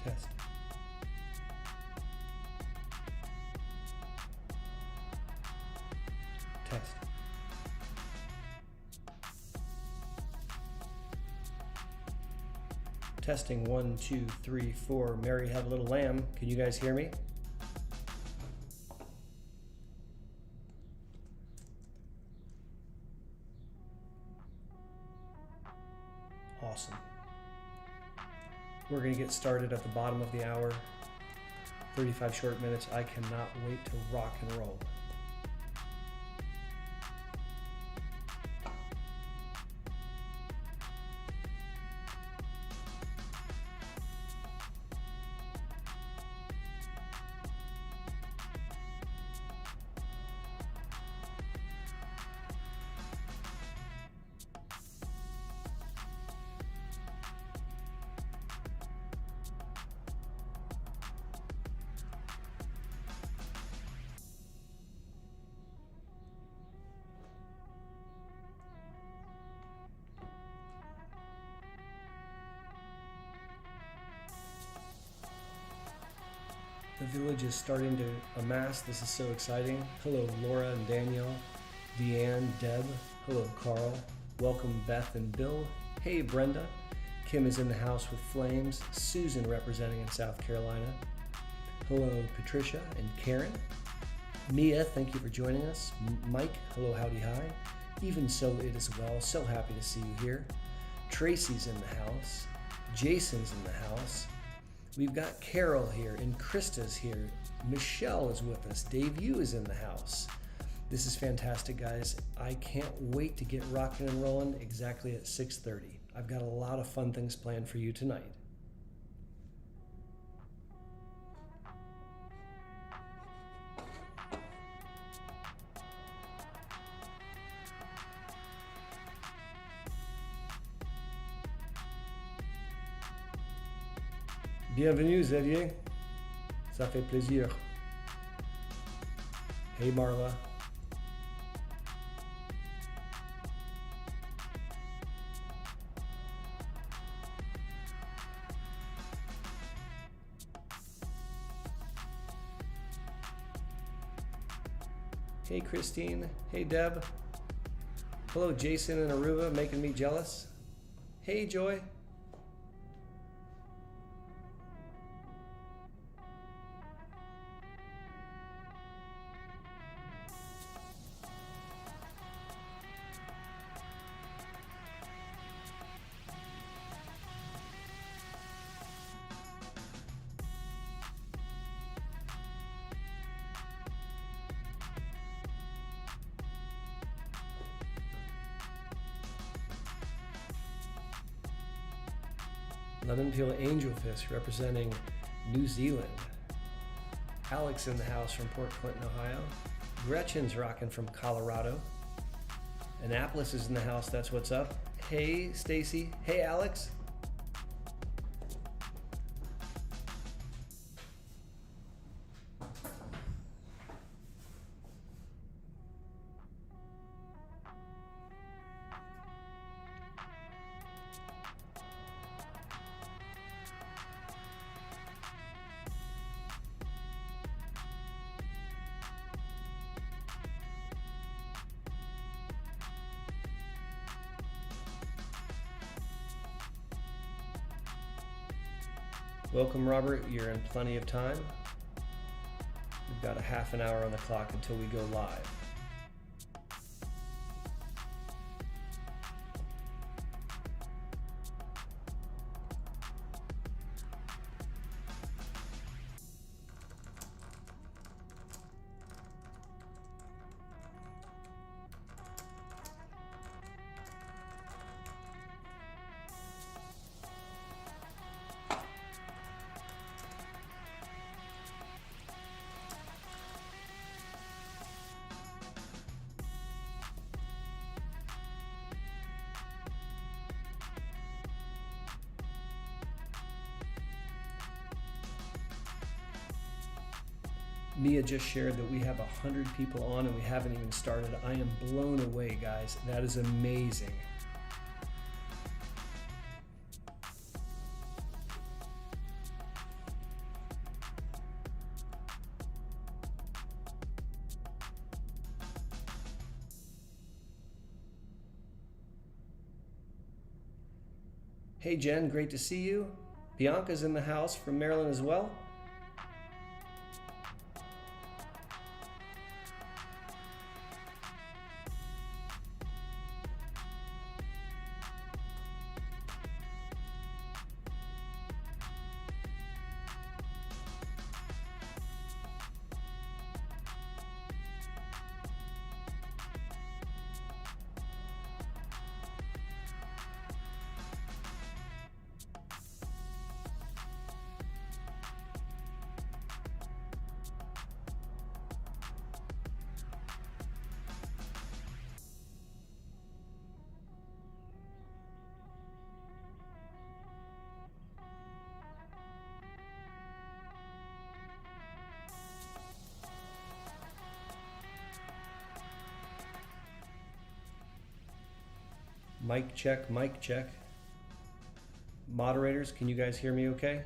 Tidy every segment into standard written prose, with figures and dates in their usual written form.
Test. Test. Testing 1, 2, 3, 4. Mary had a little lamb. Can you guys hear me? Awesome. We're going to get started at the bottom of the hour. 35 short minutes. I cannot wait to rock and roll. The village is starting to amass. This is so exciting. Hello, Laura and Danielle, Deanne, Deb. Hello, Carl. Welcome, Beth and Bill. Hey, Brenda. Kim is in the house with flames. Susan representing in South Carolina. Hello, Patricia and Karen. Mia, thank you for joining us. Mike, hello, howdy, hi. Even so, it as well. So happy to see you here. Tracy's in the house. Jason's in the house. We've got Carol here and Krista's here. Michelle is with us. Dave Yu is in the house. This is fantastic, guys. I can't wait to get rocking and rolling exactly at 6:30. I've got a lot of fun things planned for you tonight. Bienvenue, Xavier. Ça fait plaisir. Hey, Marla. Hey, Christine. Hey, Deb. Hello, Jason in Aruba, making me jealous. Hey, Joy. Lemon Peel Angelfish representing New Zealand. Alex in the house from Port Clinton, Ohio. Gretchen's rocking from Colorado. Annapolis is in the house, that's what's up. Hey, Stacy. Hey, Alex. Welcome, Robert. You're in plenty of time. We've got a half an hour on the clock until we go live. Mia just shared that we have 100 people on and we haven't even started. I am blown away, guys. That is amazing. Hey Jen, great to see you. Bianca's in the house from Maryland as well. Mic check, mic check. Moderators, can you guys hear me okay?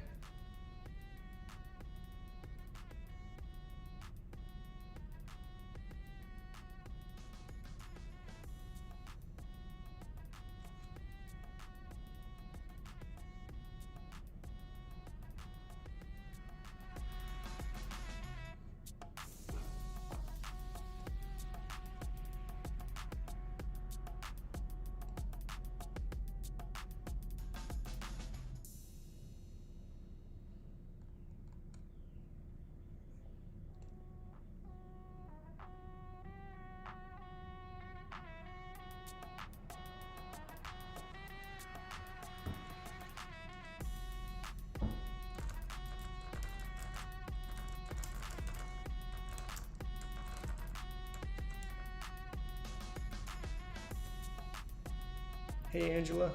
Hey, Angela.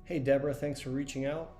Hey, Deborah, thanks for reaching out.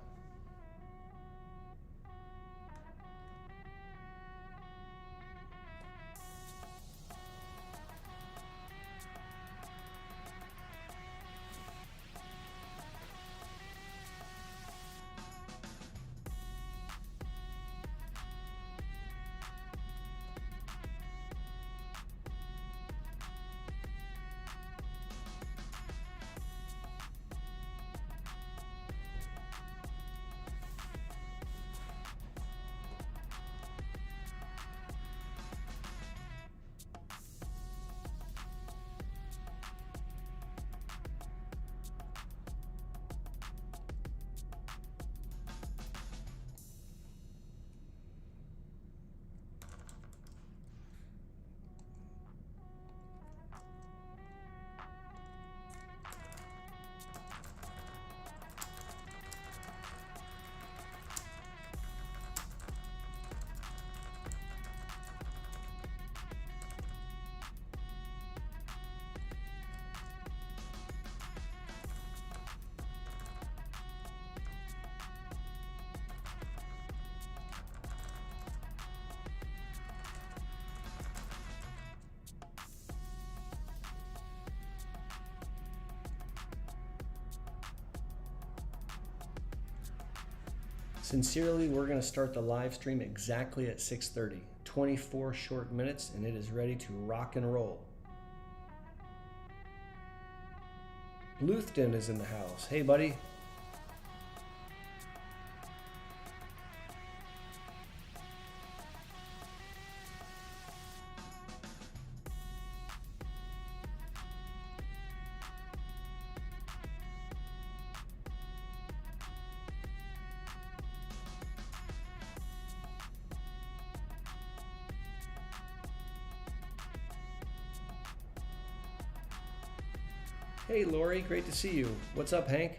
Sincerely, we're going to start the live stream exactly at 6:30. 24 short minutes, and it is ready to rock and roll. Bluthden is in the house. Hey, buddy. Hey Lori, great to see you. What's up, Hank?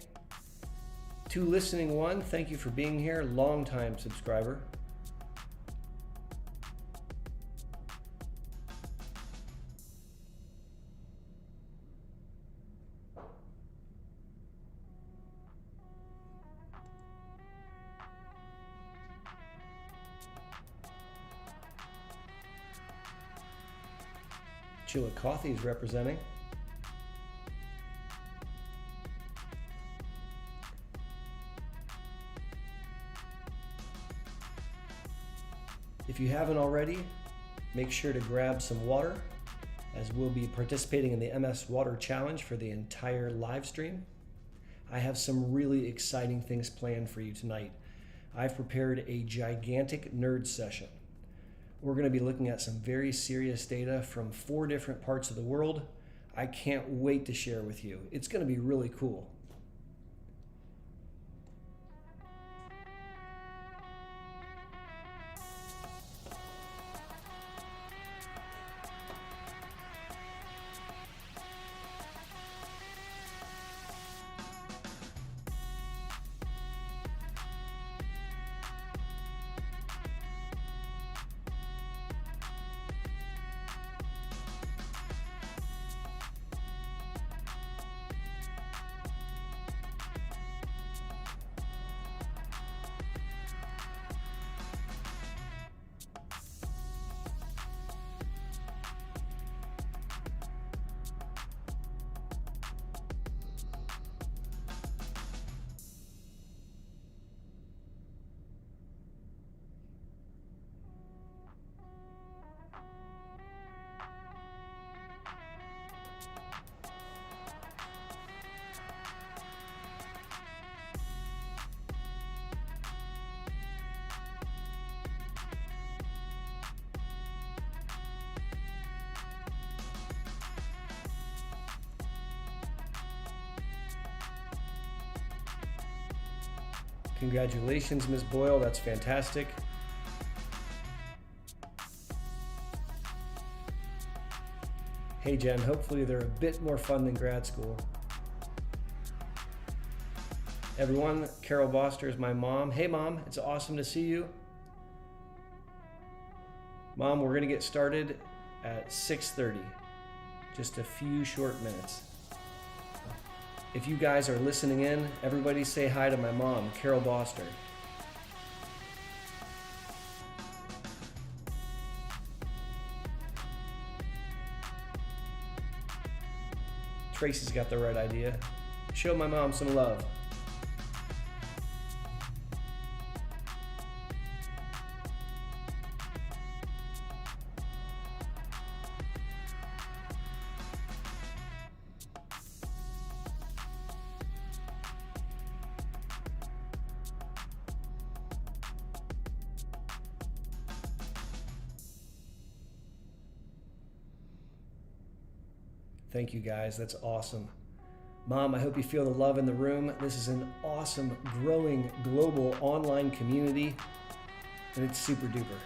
To listening one, thank you for being here. Long-time subscriber. Chillicothe is representing. If you haven't already, make sure to grab some water, as we'll be participating in the MS Water Challenge for the entire live stream. I have some really exciting things planned for you tonight. I've prepared a gigantic nerd session. We're going to be looking at some very serious data from 4 different parts of the world. I can't wait to share with you. It's going to be really cool. Congratulations, Ms. Boyle, that's fantastic. Hey Jen, hopefully they're a bit more fun than grad school. Everyone, Carol Boster is my mom. Hey Mom, it's awesome to see you. Mom, we're gonna get started at 6:30. Just a few short minutes. If you guys are listening in, everybody say hi to my mom, Carol Boster. Tracy's got the right idea. Show my mom some love. Thank you guys, that's awesome. Mom, I hope you feel the love in the room. This is an awesome, growing, global online community, and it's super duper.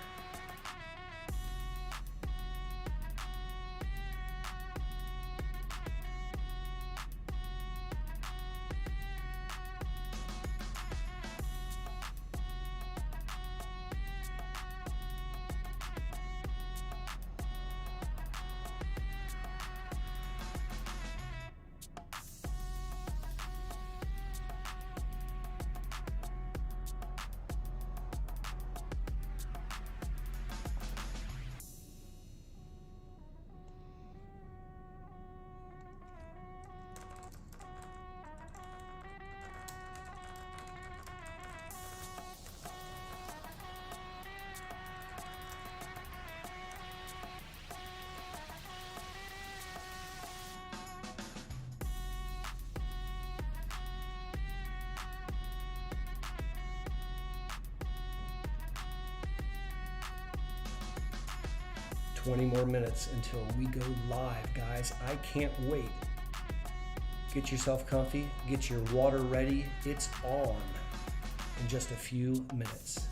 20 more minutes until we go live, guys. I can't wait. Get yourself comfy, get your water ready. It's on in just a few minutes.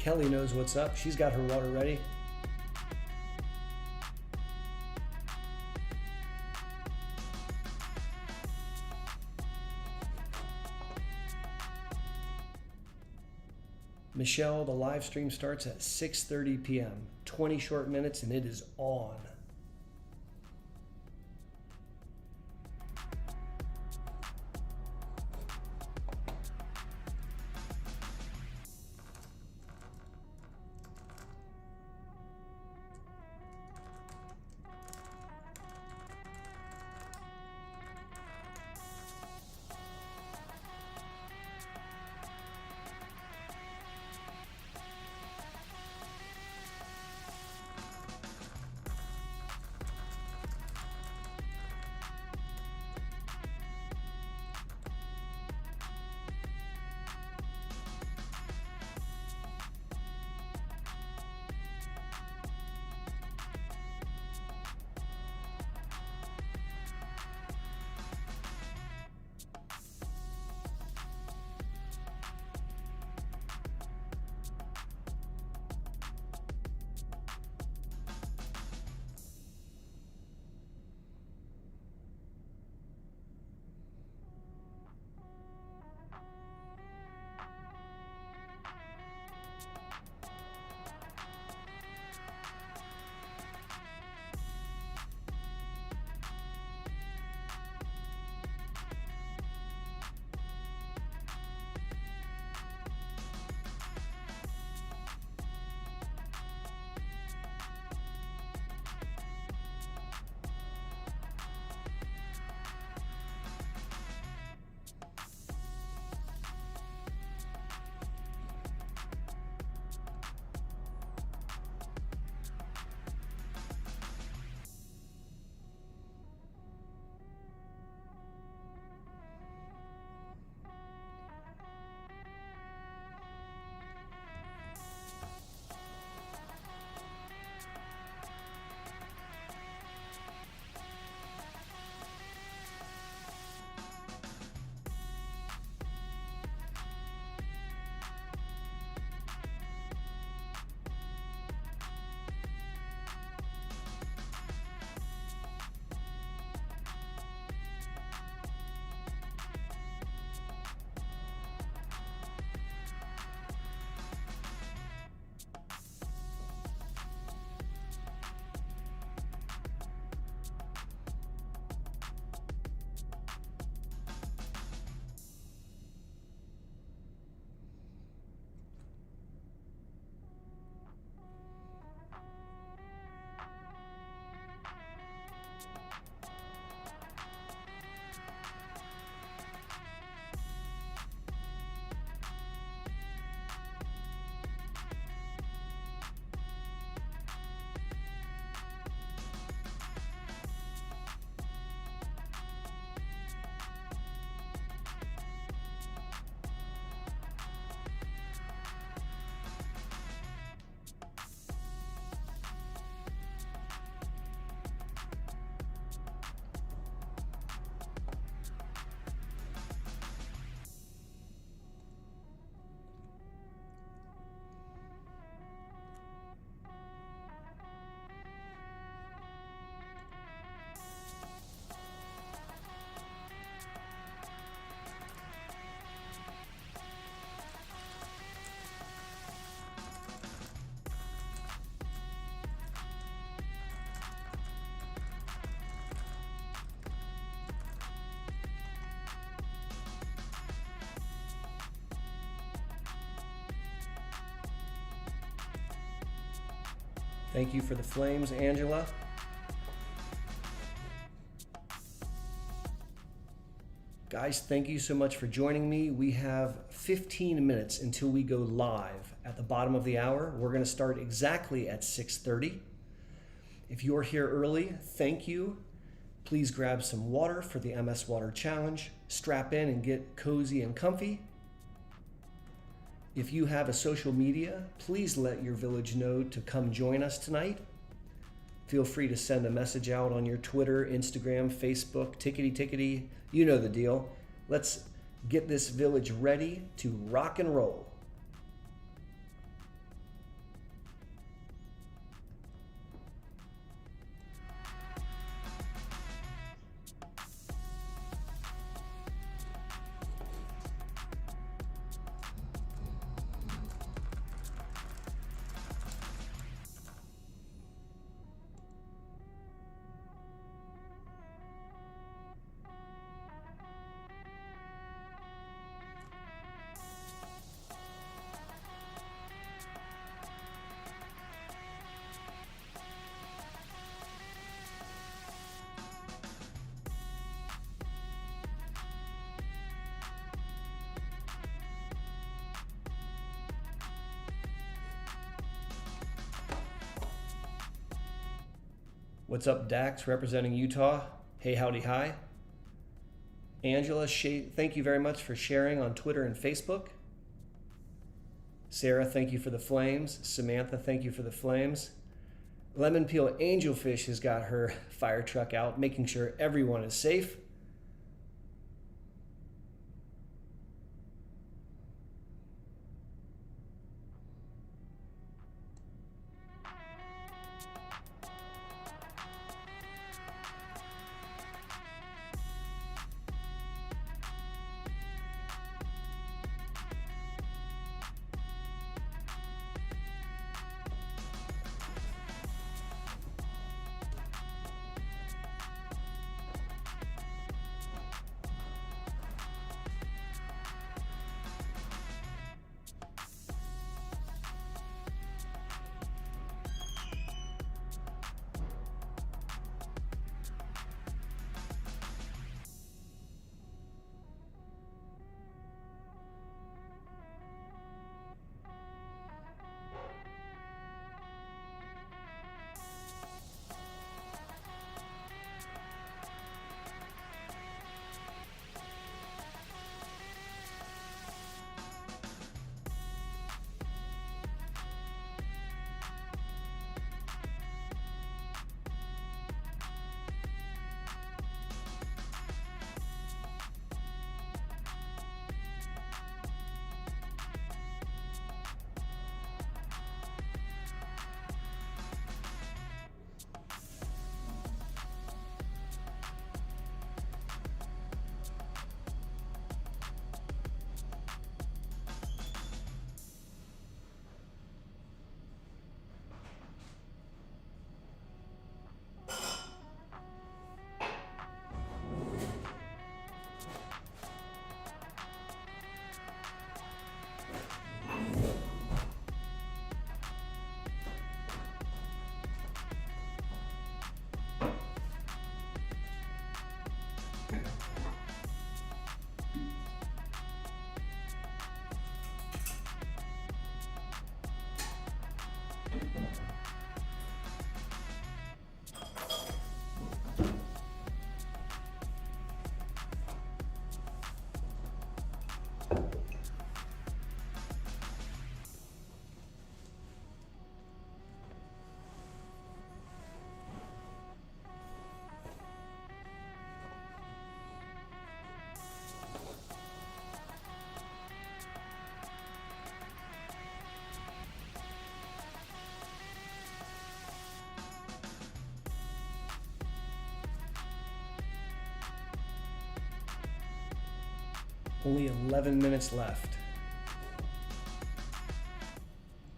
Kelly knows what's up. She's got her water ready. Michelle, the live stream starts at 6:30 p.m. 20 short minutes and it is on. Thank you for the flames, Angela. Guys, thank you so much for joining me. We have 15 minutes until we go live at the bottom of the hour. We're going to start exactly at 6:30. If you're here early, thank you. Please grab some water for the MS Water Challenge. Strap in and get cozy and comfy. If you have a social media, please let your village know to come join us tonight. Feel free to send a message out on your Twitter, Instagram, Facebook, tickety. You know the deal. Let's get this village ready to rock and roll. What's up, Dax, representing Utah? Hey, howdy, hi. Angela, thank you very much for sharing on Twitter and Facebook. Sarah, thank you for the flames. Samantha, thank you for the flames. Lemon Peel Angelfish has got her fire truck out, making sure everyone is safe. Only 11 minutes left.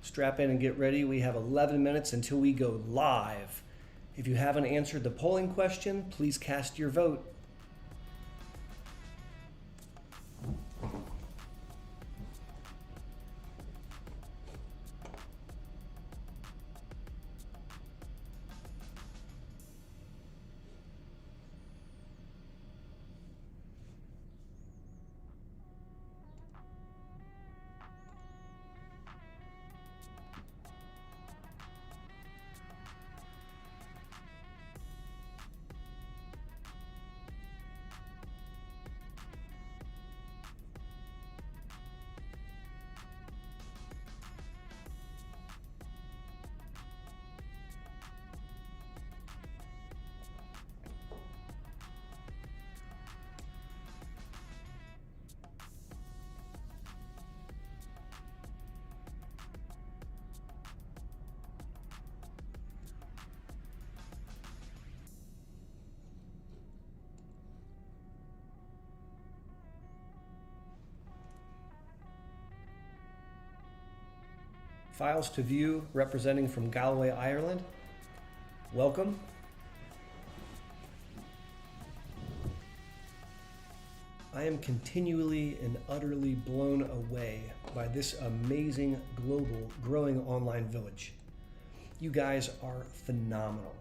Strap in and get ready. We have 11 minutes until we go live. If you haven't answered the polling question, please cast your vote. Files to view representing from Galway, Ireland. Welcome. I am continually and utterly blown away by this amazing global growing online village. You guys are phenomenal.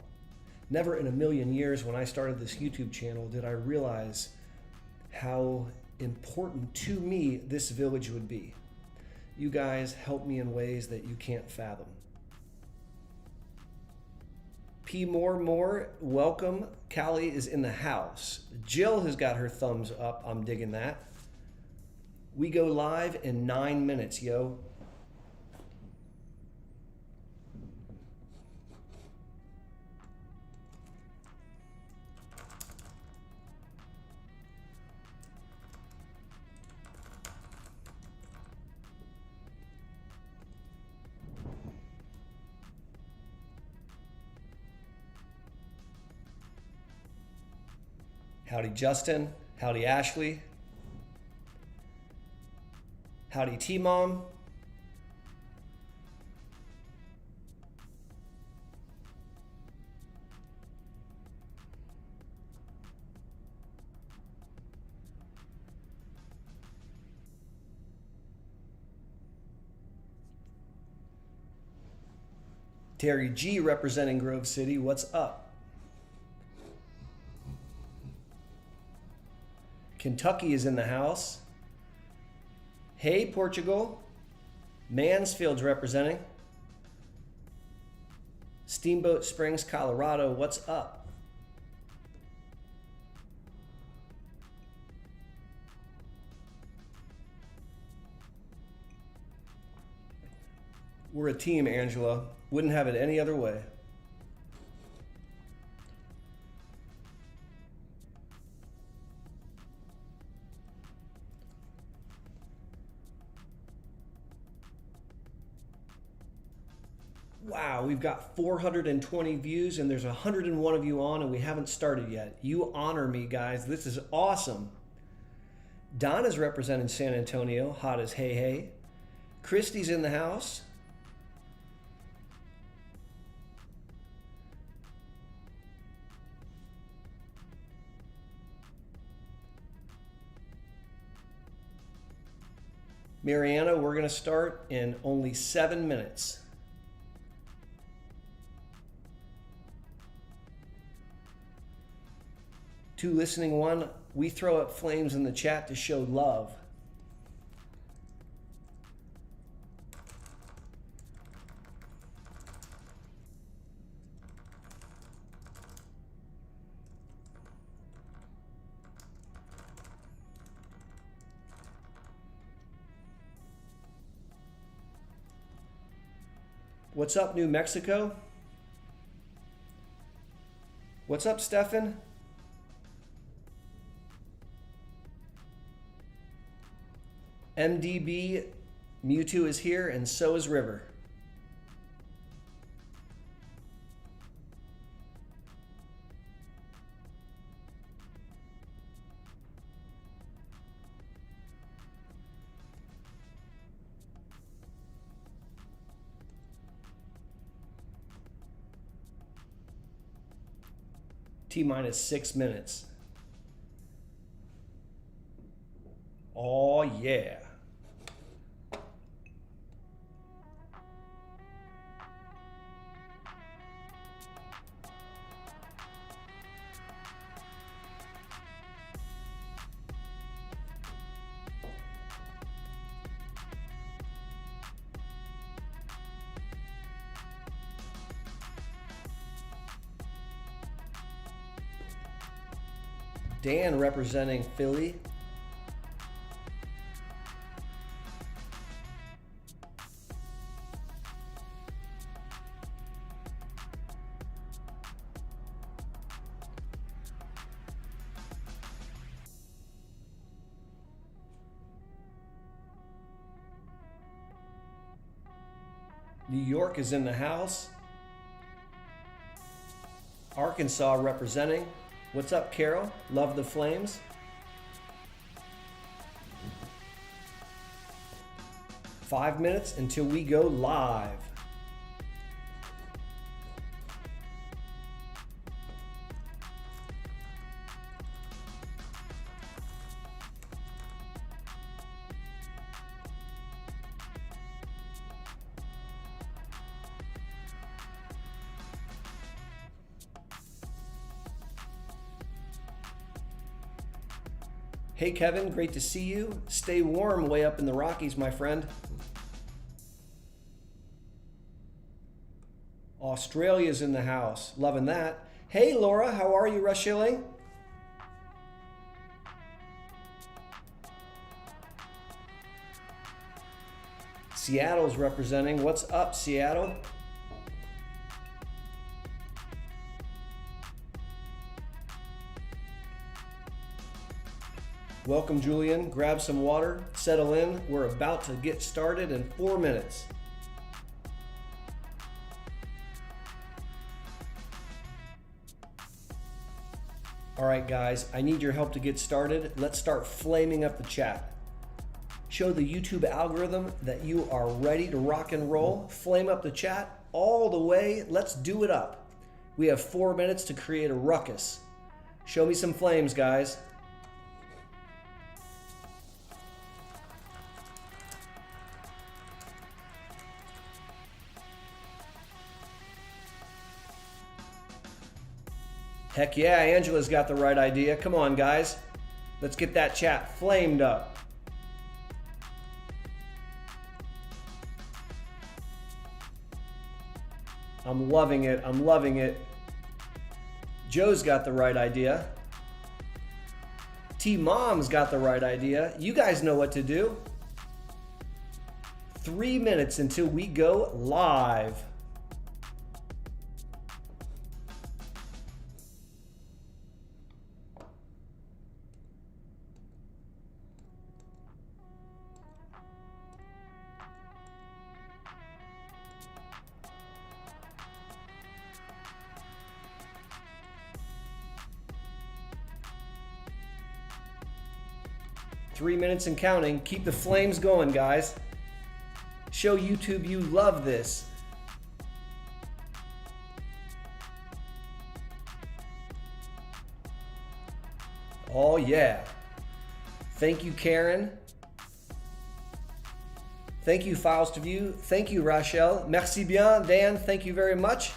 Never in a million years when I started this YouTube channel did I realize how important to me this village would be. You guys help me in ways that you can't fathom. P. More, welcome. Callie is in the house. Jill has got her thumbs up. I'm digging that. We go live in 9 minutes, yo. Howdy Justin, howdy Ashley, howdy T-Mom. Terry G representing Grove City, what's up? Kentucky is in the house. Hey, Portugal. Mansfield's representing. Steamboat Springs, Colorado, what's up? We're a team, Angela. Wouldn't have it any other way. Wow, we've got 420 views and there's 101 of you on and we haven't started yet. You honor me, guys. This is awesome. Donna's representing San Antonio, hot as hey hey. Christy's in the house. Mariana, we're going to start in only 7 minutes. To listening one, we throw up flames in the chat to show love. What's up, New Mexico? What's up, Stefan? MDB, Mewtwo is here, and so is River. T-minus 6 minutes. Oh, yeah. Dan representing Philly. New York is in the house. Arkansas representing. What's up, Carol? Love the Flames. 5 minutes until we go live. Hey Kevin, great to see you. Stay warm way up in the Rockies, my friend. Australia's in the house. Loving that. Hey Laura, how are you, Rushilling? Seattle's representing. What's up, Seattle? Welcome, Julian. Grab some water, settle in. We're about to get started in 4 minutes. All right, guys, I need your help to get started. Let's start flaming up the chat. Show the YouTube algorithm that you are ready to rock and roll. Flame up the chat all the way. Let's do it up. We have 4 minutes to create a ruckus. Show me some flames, guys. Heck yeah, Angela's got the right idea. Come on, guys. Let's get that chat flamed up. I'm loving it. I'm loving it. Joe's got the right idea. T-Mom's got the right idea. You guys know what to do. 3 minutes until we go live. Three minutes and counting. Keep the flames going, guys. Show YouTube you love this. Oh yeah. Thank you, Karen. Thank you, Files to View. Thank you, Rachel. Merci bien, Dan. Thank you very much.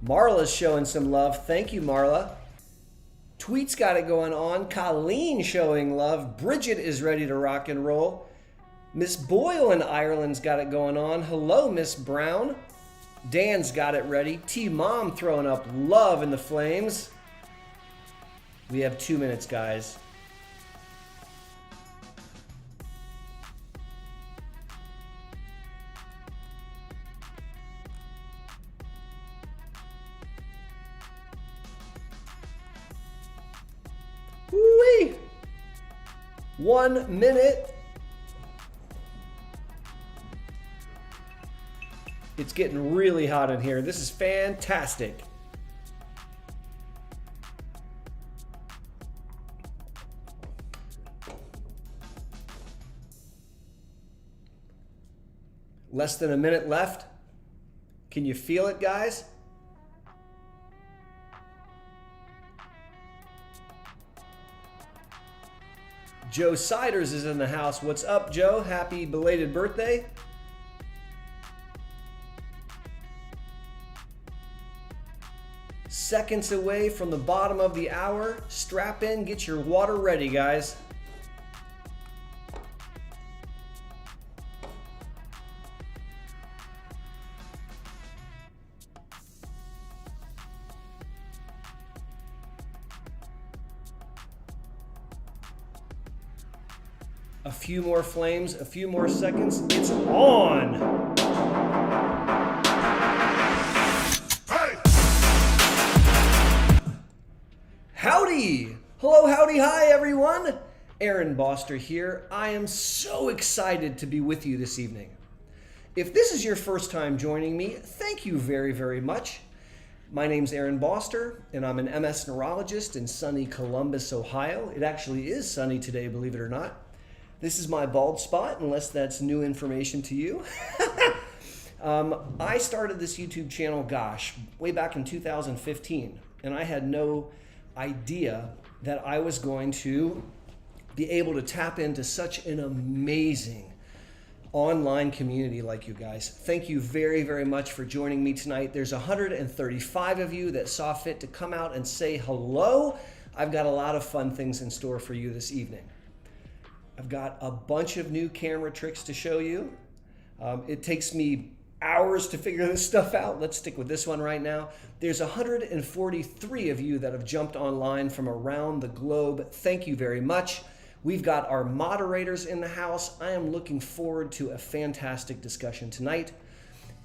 Marla's showing some love. Thank you, Marla. Tweet's got it going on. Colleen showing love. Bridget is ready to rock and roll. Miss Boyle in Ireland's got it going on. Hello, Miss Brown. Dan's got it ready. T-Mom throwing up love in the flames. We have 2 minutes, guys. Woo-wee! 1 minute. It's getting really hot in here. This is fantastic. Less than a minute left. Can you feel it, guys? Joe Siders is in the house. What's up, Joe? Happy belated birthday. Seconds away from the bottom of the hour. Strap in, get your water ready, guys. A few more flames, a few more seconds. It's on! Hey! Howdy! Hello, howdy, hi, everyone! Aaron Boster here. I am so excited to be with you this evening. If this is your first time joining me, thank you very, very much. My name's Aaron Boster, and I'm an MS neurologist in sunny Columbus, Ohio. It actually is sunny today, believe it or not. This is my bald spot, unless that's new information to you. I started this YouTube channel, gosh, way back in 2015, and I had no idea that I was going to be able to tap into such an amazing online community like you guys. Thank you very, very much for joining me tonight. There's 135 of you that saw fit to come out and say hello. I've got a lot of fun things in store for you this evening. I've got a bunch of new camera tricks to show you. It takes me hours to figure this stuff out. Let's stick with this one right now. There's 143 of you that have jumped online from around the globe. Thank you very much. We've got our moderators in the house. I am looking forward to a fantastic discussion tonight.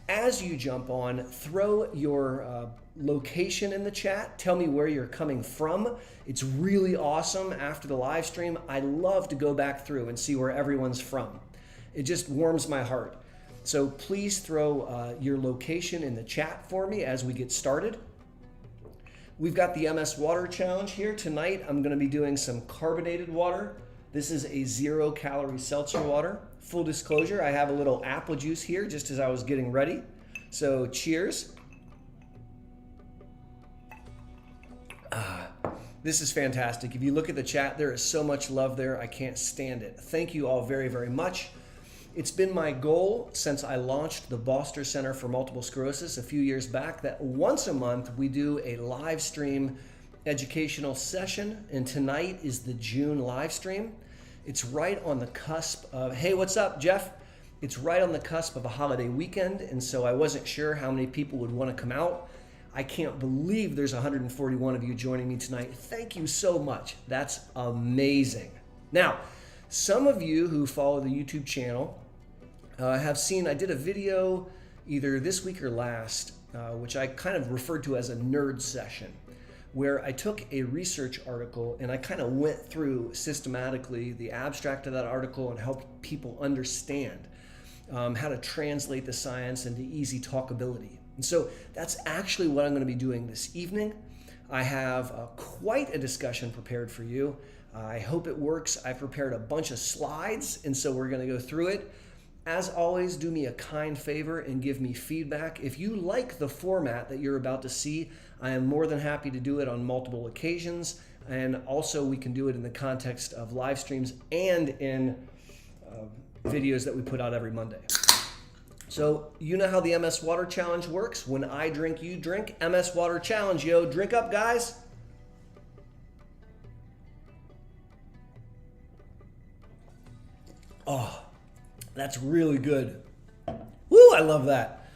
As you jump on, throw your location in the chat. Tell me where you're coming from. It's really awesome after the live stream. I love to go back through and see where everyone's from. It just warms my heart. So please throw your location in the chat for me as we get started. We've got the MS Water Challenge here. Tonight I'm going to be doing some carbonated water. This is a 0-calorie seltzer water. Full disclosure, I have a little apple juice here just as I was getting ready. So cheers. This is fantastic. If you look at the chat, there is so much love there. I can't stand it. Thank you all very, very much. It's been my goal since I launched the Boster Center for Multiple Sclerosis a few years back that once a month we do a live stream educational session, and tonight is the June live stream. It's right on the cusp of, hey, what's up, Jeff? It's right on the cusp of a holiday weekend, and so I wasn't sure how many people would want to come out. I can't believe there's 141 of you joining me tonight. Thank you so much. That's amazing. Now, some of you who follow the YouTube channel have seen I did a video either this week or last, which I kind of referred to as a nerd session, where I took a research article and I kind of went through systematically the abstract of that article and helped people understand how to translate the science into easy talkability. And so that's actually what I'm going to be doing this evening. I have quite a discussion prepared for you. I hope it works. I've prepared a bunch of slides, and so we're going to go through it. As always, do me a kind favor and give me feedback. If you like the format that you're about to see, I am more than happy to do it on multiple occasions. And also we can do it in the context of live streams and in videos that we put out every Monday. So you know how the MS Water Challenge works. When I drink, you drink. MS Water Challenge, yo. Drink up, guys. Oh, that's really good. Woo, I love that.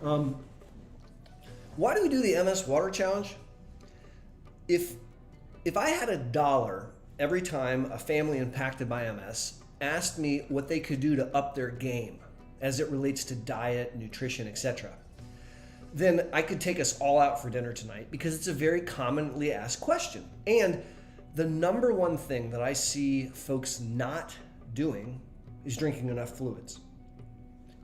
Why do we do the MS Water Challenge? If I had $1 every time a family impacted by MS asked me what they could do to up their game as it relates to diet, nutrition, etc., then I could take us all out for dinner tonight because it's a very commonly asked question. And the number one thing that I see folks not doing is drinking enough fluids.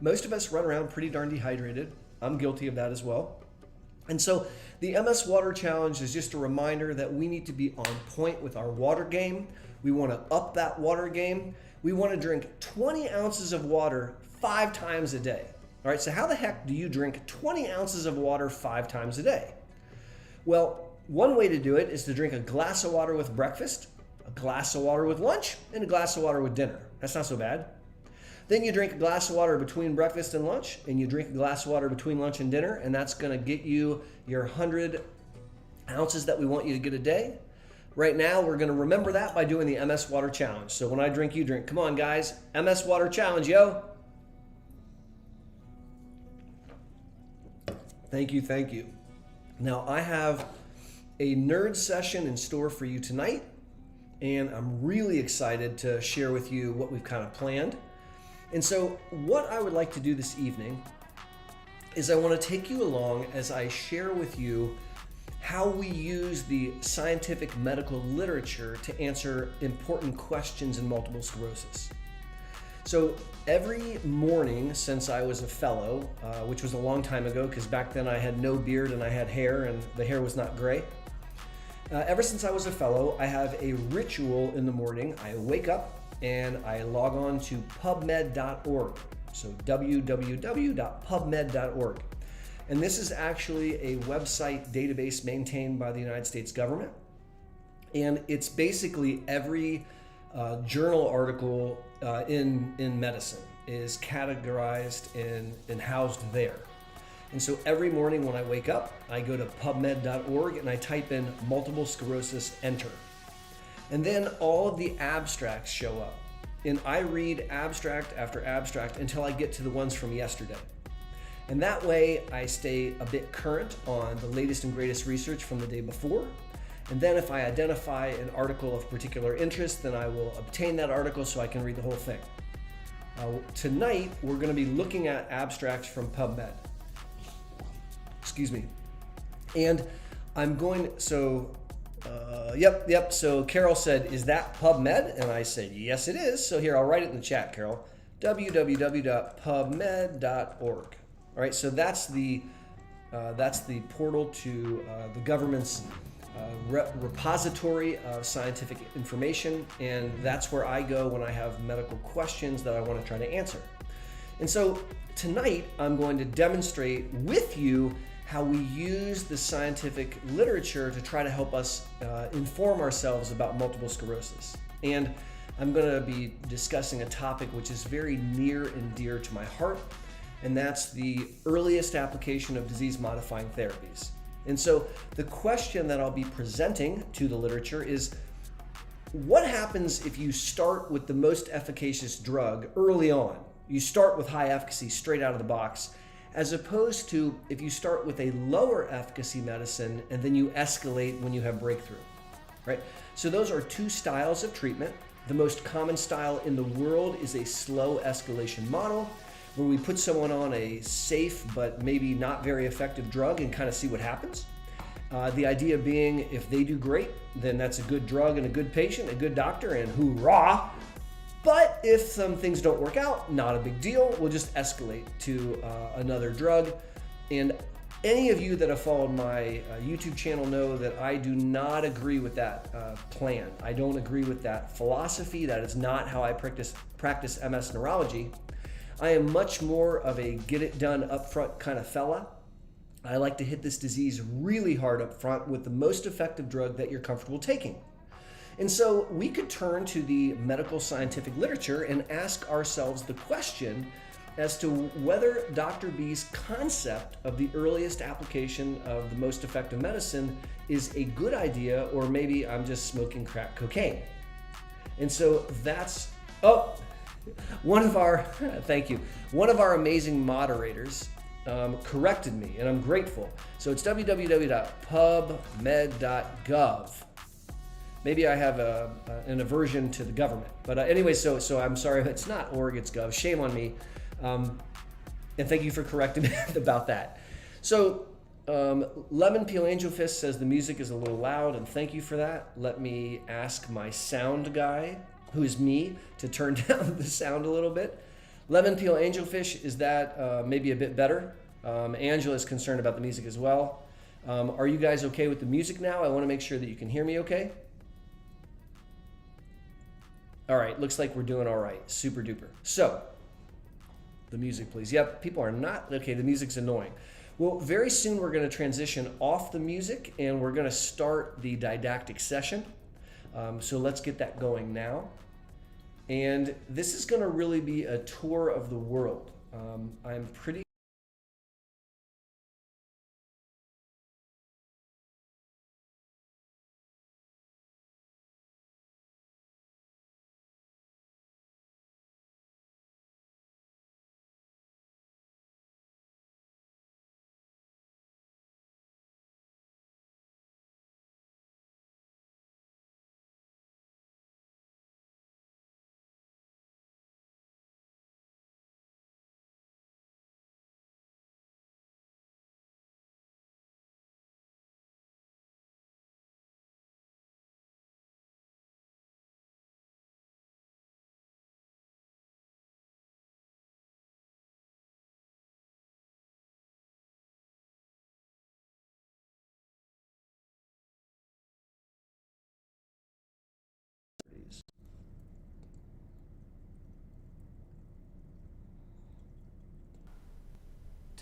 Most of us run around pretty darn dehydrated. I'm guilty of that as well. And so the MS Water Challenge is just a reminder that we need to be on point with our water game. We want to up that water game. We want to drink 20 ounces of water 5 times a day. All right, so how the heck do you drink 20 ounces of water 5 times a day? Well, one way to do it is to drink a glass of water with breakfast, a glass of water with lunch, and a glass of water with dinner. That's not so bad. Then you drink a glass of water between breakfast and lunch, and you drink a glass of water between lunch and dinner, and that's going to get you your 100 ounces that we want you to get a day. Right now, we're going to remember that by doing the MS Water Challenge. So when I drink, you drink. Come on, guys. MS Water Challenge, yo. Thank you, thank you. Now, I have a nerd session in store for you tonight, and I'm really excited to share with you what we've kind of planned. And so what I would like to do this evening is I want to take you along as I share with you how we use the scientific medical literature to answer important questions in multiple sclerosis. So every morning since I was a fellow, which was a long time ago because back then I had no beard and I had hair and the hair was not gray. Ever since I was a fellow, I have a ritual in the morning. I wake up, and I log on to pubmed.org. So www.pubmed.org. And this is actually a website database maintained by the United States government. And it's basically every journal article in medicine is categorized and housed there. And so every morning when I wake up, I go to pubmed.org and I type in multiple sclerosis, enter. And then all of the abstracts show up. And I read abstract after abstract until I get to the ones from yesterday. And that way I stay a bit current on the latest and greatest research from the day before. And then if I identify an article of particular interest, then I will obtain that article so I can read the whole thing. Tonight, we're going to be looking at abstracts from PubMed. Excuse me. And I'm going, so Carol said, is that PubMed? And I said, yes, it is. So here, I'll write it in the chat, Carol. www.pubmed.org. All right, so that's the portal to the government's repository of scientific information, and that's where I go when I have medical questions that I want to try to answer. And so tonight I'm going to demonstrate with you how we use the scientific literature to try to help us inform ourselves about multiple sclerosis. And I'm going to be discussing a topic which is very near and dear to my heart, and that's the earliest application of disease-modifying therapies. And so the question that I'll be presenting to the literature is, what happens if you start with the most efficacious drug early on? You start with high efficacy straight out of the box, as opposed to if you start with a lower efficacy medicine and then you escalate when you have breakthrough, right? So those are two styles of treatment. The most common style in the world is a slow escalation model, where we put someone on a safe but maybe not very effective drug and kind of see what happens. The idea being, if they do great, then that's a good drug and a good patient, a good doctor, and hoorah. But if some things don't work out, not a big deal. We'll just escalate to another drug. And any of you that have followed my YouTube channel know that I do not agree with that plan. I don't agree with that philosophy. That is not how I practice MS neurology. I am much more of a get it done up front kind of fella. I like to hit this disease really hard up front with the most effective drug that you're comfortable taking. And so we could turn to the medical scientific literature and ask ourselves the question as to whether Dr. B's concept of the earliest application of the most effective medicine is a good idea, or maybe I'm just smoking crack cocaine. And so that's, one of our amazing moderators corrected me, and I'm grateful. So it's www.pubmed.gov. Maybe I have an aversion to the government, but anyway, so I'm sorry, it's not org, it's gov. Shame on me, and thank you for correcting me about that. So Lemon Peel Angel Fist says the music is a little loud, and thank you for that. Let me ask my sound guy, who is me, to turn down the sound a little bit. Lemon Peel Angelfish, is that maybe a bit better? Angela is concerned about the music as well. Are you guys okay with the music now? I want to make sure that you can hear me okay. All right, looks like we're doing all right. Super duper. So, the music, please. Yep, people are not, okay, the music's annoying. Well, very soon we're going to transition off the music and we're going to start the didactic session. So let's get that going now. And this is going to really be a tour of the world. I'm pretty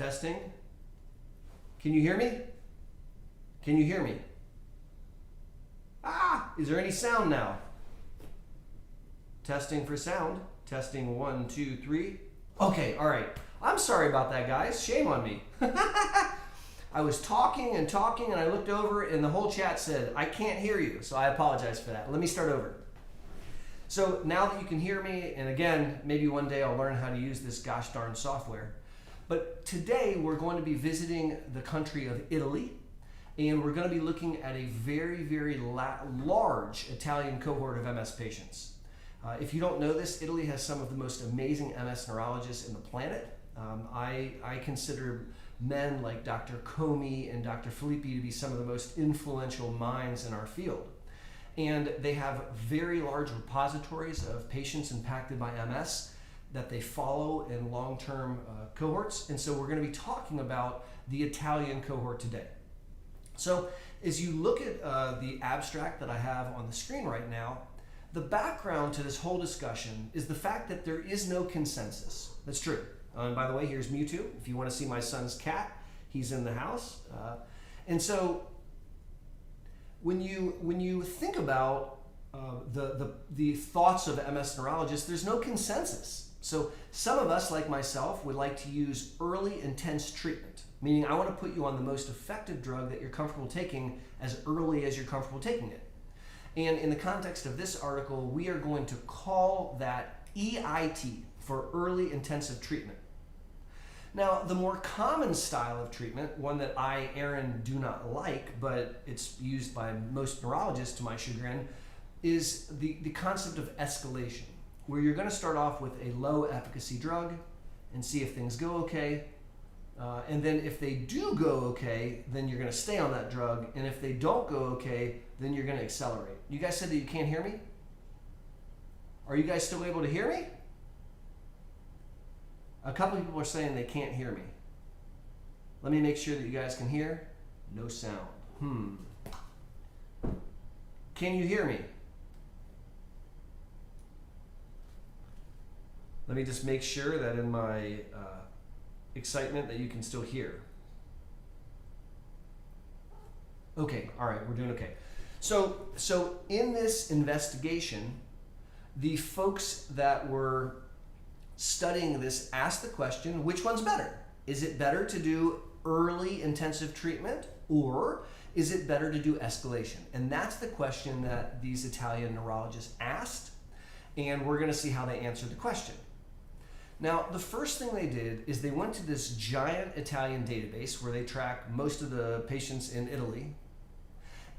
Testing. Can you hear me? Can you hear me? Is there any sound now? Testing for sound. Testing 1, 2, 3. Okay, all right. I'm sorry about that, guys. Shame on me. I was talking and I looked over and the whole chat said, I can't hear you. So I apologize for that. Let me start over. So now that you can hear me, and again, maybe one day I'll learn how to use this gosh darn software. But today we're going to be visiting the country of Italy, and we're going to be looking at a very, very large Italian cohort of MS patients. If you don't know this, Italy has some of the most amazing MS neurologists in the planet. I consider men like Dr. Comey and Dr. Filippi to be some of the most influential minds in our field. And they have very large repositories of patients impacted by MS that they follow in long-term cohorts. And so we're going to be talking about the Italian cohort today. So as you look at the abstract that I have on the screen right now, the background to this whole discussion is the fact that there is no consensus. That's true. And by the way, here's Mewtwo. If you want to see my son's cat, he's in the house. And so when you think about the thoughts of MS neurologists, there's no consensus. So some of us, like myself, would like to use early intense treatment, meaning I want to put you on the most effective drug that you're comfortable taking as early as you're comfortable taking it. And in the context of this article, we are going to call that EIT, for early intensive treatment. Now, the more common style of treatment, one that I, Aaron, do not like, but it's used by most neurologists to my chagrin, is the concept of escalation, where you're going to start off with a low efficacy drug and see if things go okay. And then if they do go okay, then you're going to stay on that drug. And if they don't go okay, then you're going to accelerate. You guys said that you can't hear me? Are you guys still able to hear me? A couple of people are saying they can't hear me. Let me make sure that you guys can hear. No sound. Can you hear me? Let me just make sure that in my excitement that you can still hear. Okay, all right, we're doing okay. So in this investigation, the folks that were studying this asked the question, which one's better? Is it better to do early intensive treatment, or is it better to do escalation? And that's the question that these Italian neurologists asked, and we're going to see how they answered the question. Now, the first thing they did is they went to this giant Italian database where they track most of the patients in Italy,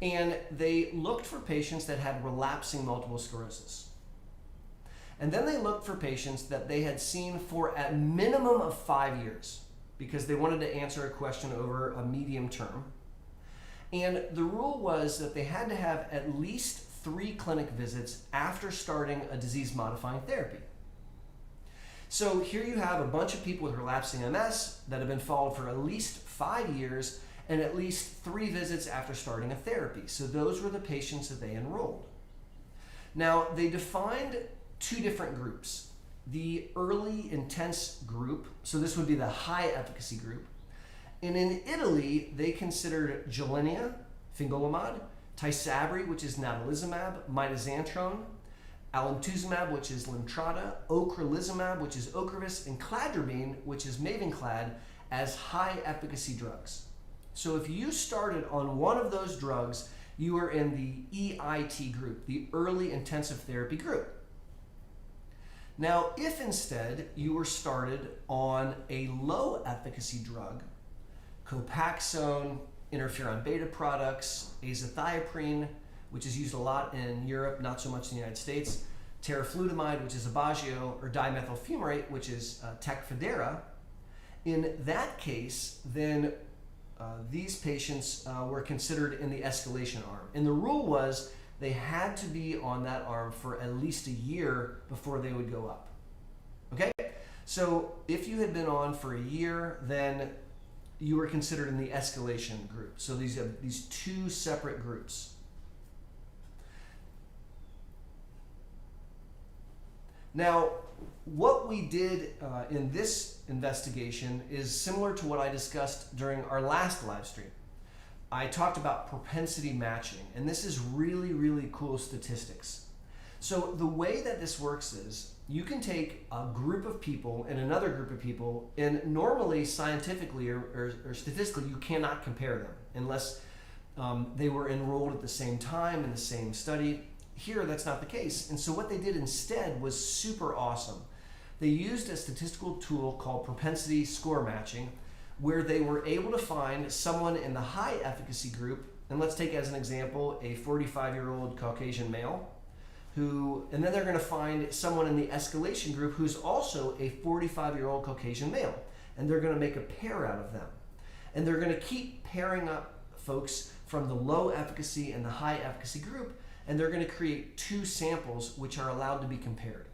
and they looked for patients that had relapsing multiple sclerosis. And then they looked for patients that they had seen for a minimum of 5 years, because they wanted to answer a question over a medium term. And the rule was that they had to have at least 3 clinic visits after starting a disease-modifying therapy. So here you have a bunch of people with relapsing MS that have been followed for at least 5 years and at least 3 visits after starting a therapy. So those were the patients that they enrolled. Now, they defined 2 different groups. The early intense group, so this would be the high efficacy group. And in Italy, they considered Gilenya, fingolimod, Tysabri, which is natalizumab, mitoxantrone, alemtuzumab, which is Lemtrada, ocrelizumab, which is Ocrevus, and cladribine, which is Mavenclad, as high efficacy drugs. So if you started on one of those drugs, you were in the EIT group, the early intensive therapy group. Now, if instead you were started on a low efficacy drug, Copaxone, interferon beta products, azathioprine, which is used a lot in Europe, not so much in the United States, teriflunomide, which is Aubagio, or dimethyl fumarate, which is Tecfidera. In that case, then these patients were considered in the escalation arm. And the rule was they had to be on that arm for at least a year before they would go up. Okay? So if you had been on for a year, then you were considered in the escalation group. So these are these 2 separate groups. Now, what we did in this investigation is similar to what I discussed during our last live stream. I talked about propensity matching, and this is really, really cool statistics. So the way that this works is you can take a group of people and another group of people, and normally scientifically or statistically you cannot compare them unless they were enrolled at the same time in the same study. Here that's not the case. And so what they did instead was super awesome. They used a statistical tool called propensity score matching, where they were able to find someone in the high efficacy group, and let's take as an example a 45-year-old Caucasian male, and then they're going to find someone in the escalation group who's also a 45-year-old Caucasian male, and they're going to make a pair out of them. And they're going to keep pairing up folks from the low efficacy and the high efficacy group, and they're going to create two samples which are allowed to be compared.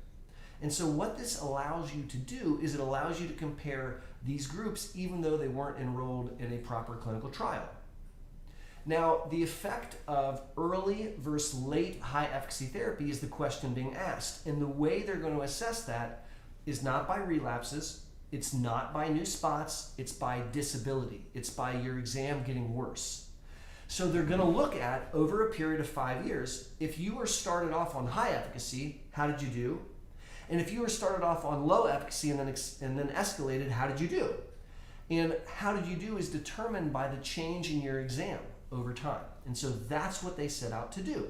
And so what this allows you to do is it allows you to compare these groups even though they weren't enrolled in a proper clinical trial. Now, the effect of early versus late high efficacy therapy is the question being asked. And the way they're going to assess that is not by relapses, it's not by new spots, it's by disability. It's by your exam getting worse. So they're going to look at, over a period of 5 years, if you were started off on high efficacy, how did you do? And if you were started off on low efficacy and then escalated, how did you do? And how did you do is determined by the change in your exam over time. And so that's what they set out to do.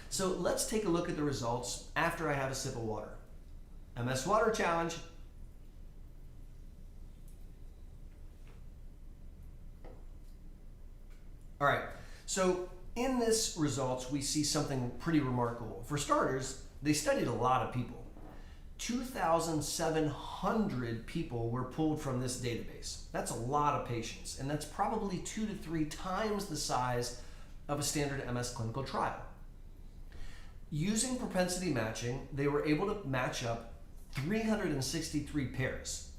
So let's take a look at the results after I have a sip of water. MS Water Challenge. All right, so in this results, we see something pretty remarkable. For starters, they studied a lot of people. 2,700 people were pulled from this database. That's a lot of patients, and that's probably 2 to 3 times the size of a standard MS clinical trial. Using propensity matching, they were able to match up 363 pairs.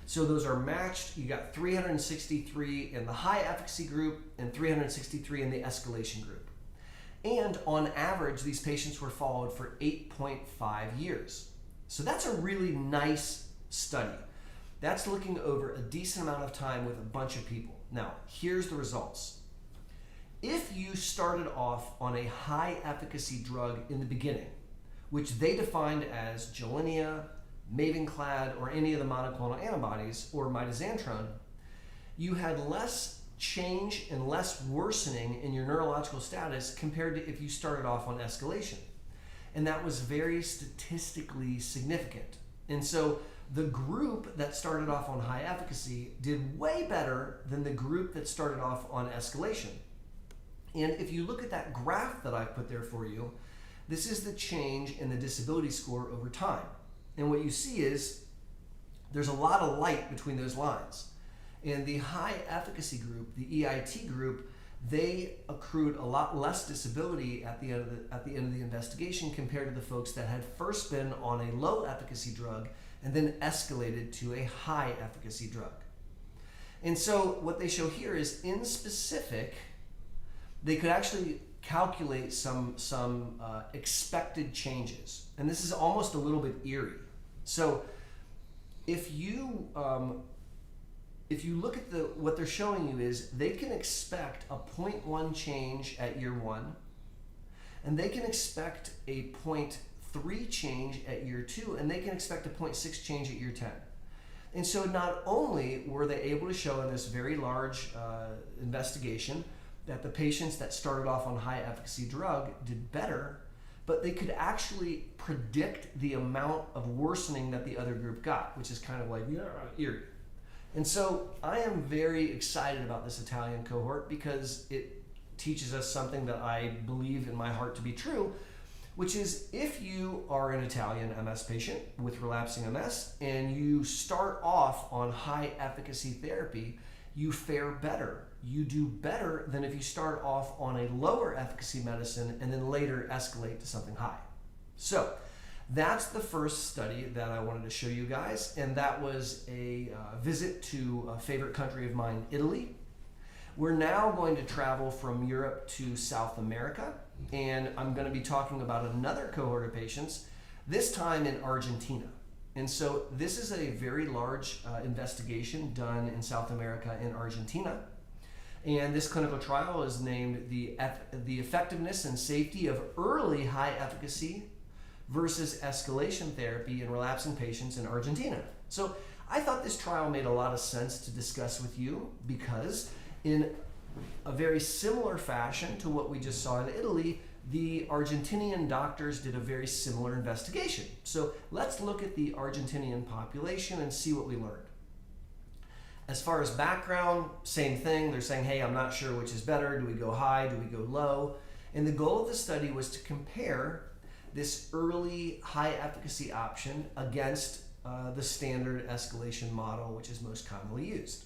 So those are matched. You got 363 in the high efficacy group and 363 in the escalation group. And on average, these patients were followed for 8.5 years. So that's a really nice study. That's looking over a decent amount of time with a bunch of people. Now, here's the results. If you started off on a high efficacy drug in the beginning, which they defined as Gilenya, Mavenclad, or any of the monoclonal antibodies, or mitoxantrone, you had less change and less worsening in your neurological status compared to if you started off on escalation. And that was very statistically significant. And so the group that started off on high efficacy did way better than the group that started off on escalation. And if you look at that graph that I put there for you, this is the change in the disability score over time. And what you see is there's a lot of light between those lines. In the high efficacy group, the EIT group, they accrued a lot less disability at the end of the investigation compared to the folks that had first been on a low efficacy drug and then escalated to a high efficacy drug. And so what they show here is, in specific, they could actually calculate some expected changes. And this is almost a little bit eerie. So if you look at what they're showing you is they can expect a 0.1 change at year 1, and they can expect a 0.3 change at year 2, and they can expect a 0.6 change at year 10. And so not only were they able to show in this very large investigation that the patients that started off on high efficacy drug did better, but they could actually predict the amount of worsening that the other group got, which is kind of like eerie. And so I am very excited about this Italian cohort because it teaches us something that I believe in my heart to be true, which is if you are an Italian MS patient with relapsing MS and you start off on high efficacy therapy, you fare better. You do better than if you start off on a lower efficacy medicine and then later escalate to something high. So that's the first study that I wanted to show you guys, and that was a visit to a favorite country of mine, Italy. We're now going to travel from Europe to South America, and I'm going to be talking about another cohort of patients this time in Argentina. And so this is a very large investigation done in South America in Argentina. And this clinical trial is named the effectiveness and safety of early high efficacy versus escalation therapy in relapsing patients in Argentina. So I thought this trial made a lot of sense to discuss with you because in a very similar fashion to what we just saw in Italy, the Argentinian doctors did a very similar investigation. So let's look at the Argentinian population and see what we learned. As far as background, same thing. They're saying, hey, I'm not sure which is better. Do we go high? Do we go low? And the goal of the study was to compare this early high efficacy option against the standard escalation model, which is most commonly used.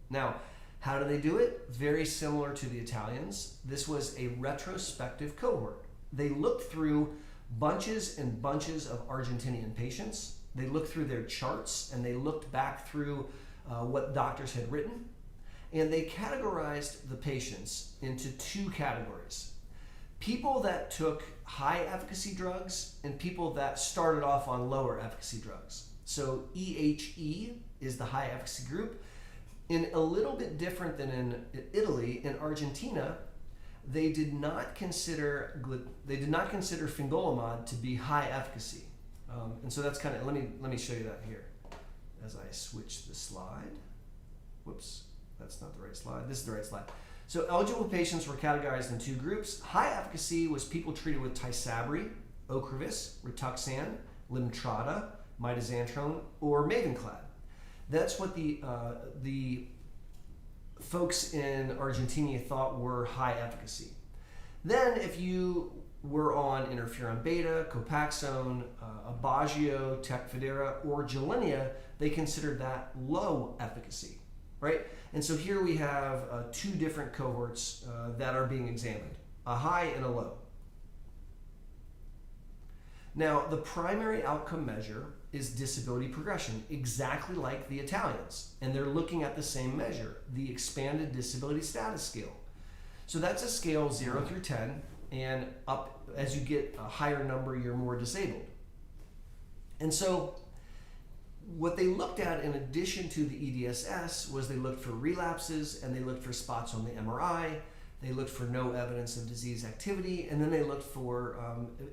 Now, how do they do it? Very similar to the Italians. This was a retrospective cohort. They looked through bunches and bunches of Argentinian patients. They looked through their charts and they looked back through what doctors had written. And they categorized the patients into two categories. People that took high efficacy drugs and people that started off on lower efficacy drugs. So EHE is the high efficacy group. In a little bit different than in Italy, in Argentina, they did not consider fingolimod to be high efficacy, and so that's kind of let me show you that here as I switch the slide. Whoops, that's not the right slide. This is the right slide. So eligible patients were categorized in two groups. High efficacy was people treated with Tysabri, Ocrevus, Rituxan, Limtrada, mitoxantrone, or Mavenclad. That's what the folks in Argentina thought were high efficacy. Then if you were on interferon beta, Copaxone, Aubagio, Tecfidera, or Gilenya, they considered that low efficacy, right? And so here we have two different cohorts that are being examined, a high and a low. Now, the primary outcome measure is disability progression, exactly like the Italians. And they're looking at the same measure, the expanded disability status scale. So that's a scale 0 through 10, and up as you get a higher number, you're more disabled. And so what they looked at in addition to the EDSS was they looked for relapses and they looked for spots on the MRI. They looked for no evidence of disease activity, and then they looked for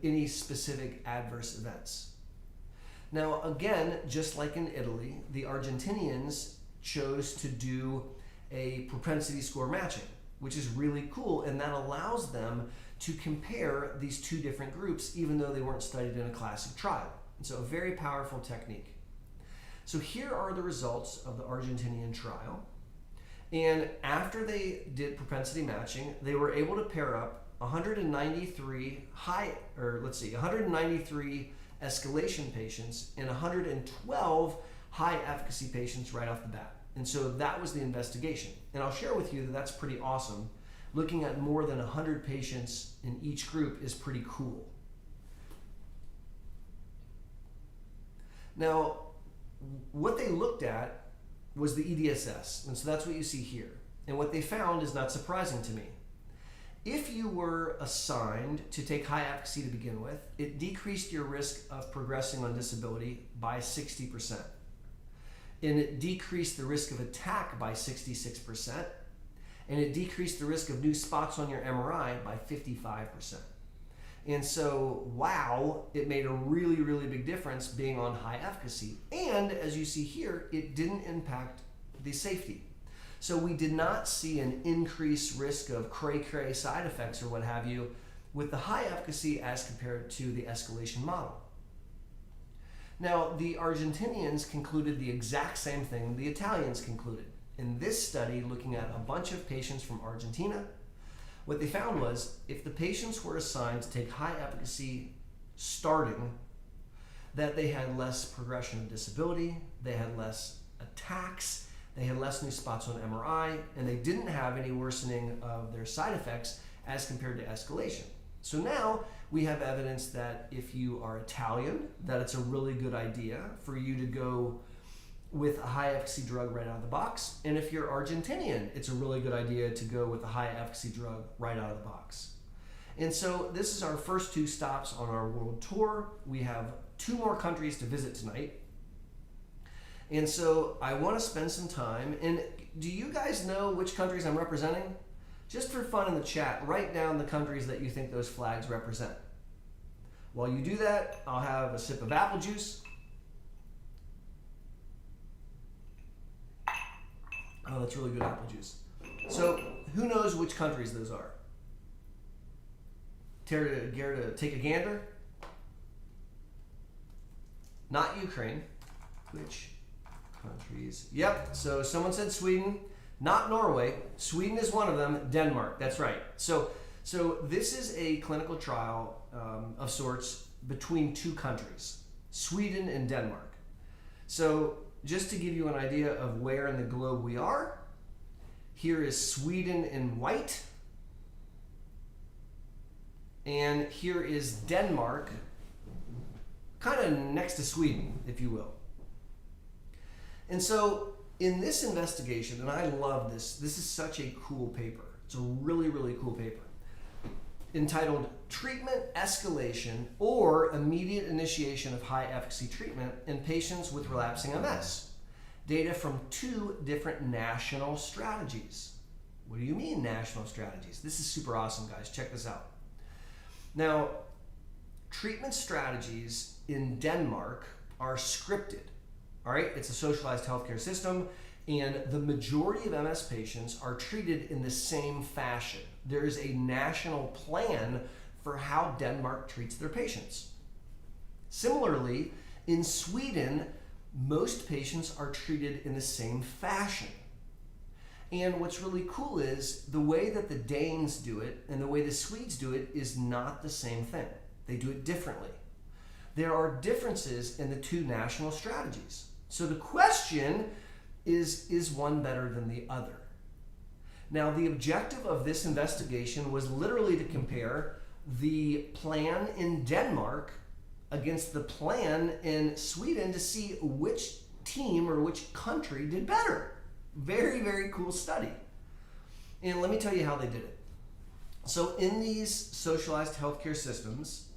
any specific adverse events. Now, again, just like in Italy, the Argentinians chose to do a propensity score matching, which is really cool, and that allows them to compare these two different groups, even though they weren't studied in a classic trial. And so a very powerful technique. So here are the results of the Argentinian trial. And after they did propensity matching, they were able to pair up 193 escalation patients and 112 high efficacy patients right off the bat. And so that was the investigation. And I'll share with you that that's pretty awesome. Looking at more than 100 patients in each group is pretty cool. Now, what they looked at was the EDSS, and so that's what you see here. And what they found is not surprising to me. If you were assigned to take high efficacy to begin with, it decreased your risk of progressing on disability by 60%. And it decreased the risk of attack by 66%. And it decreased the risk of new spots on your MRI by 55%. And so, wow, it made a really, really big difference being on high efficacy. And as you see here, it didn't impact the safety. So we did not see an increased risk of cray-cray side effects or what have you with the high efficacy as compared to the escalation model. Now, the Argentinians concluded the exact same thing the Italians concluded. In this study, looking at a bunch of patients from Argentina, what they found was if the patients were assigned to take high efficacy starting, that they had less progression of disability, they had less attacks, they had less new spots on MRI, and they didn't have any worsening of their side effects as compared to escalation. So now we have evidence that if you are Italian, that it's a really good idea for you to go with a high efficacy drug right out of the box. And if you're Argentinian, it's a really good idea to go with a high efficacy drug right out of the box. And so this is our first 2 stops on our world tour. We have 2 more countries to visit tonight. And so I want to spend some time, and do you guys know which countries I'm representing? Just for fun in the chat, write down the countries that you think those flags represent. While you do that, I'll have a sip of apple juice. Oh, that's really good apple juice. So who knows which countries those are? Care to take a gander? Not Ukraine. Which countries? Yep, so someone said Sweden, not Norway. Sweden is one of them. Denmark, that's right. So this is a clinical trial of sorts between 2 countries, Sweden and Denmark. So just to give you an idea of where in the globe we are, here is Sweden in white, and here is Denmark, kind of next to Sweden, if you will. And so in this investigation, and I love this is such a cool paper. It's a really, really cool paper, entitled Treatment Escalation or Immediate Initiation of High Efficacy Treatment in Patients with Relapsing MS. Data from 2 different national strategies. What do you mean national strategies? This is super awesome, guys. Check this out. Now, treatment strategies in Denmark are scripted. All right, it's a socialized healthcare system, and the majority of MS patients are treated in the same fashion. There is a national plan for how Denmark treats their patients. Similarly, in Sweden, most patients are treated in the same fashion. And what's really cool is the way that the Danes do it and the way the Swedes do it is not the same thing. They do it differently. There are differences in the 2 national strategies. So the question is one better than the other? Now, the objective of this investigation was literally to compare the plan in Denmark against the plan in Sweden to see which team or which country did better. Very, very cool study. And let me tell you how they did it. So in these socialized healthcare systems,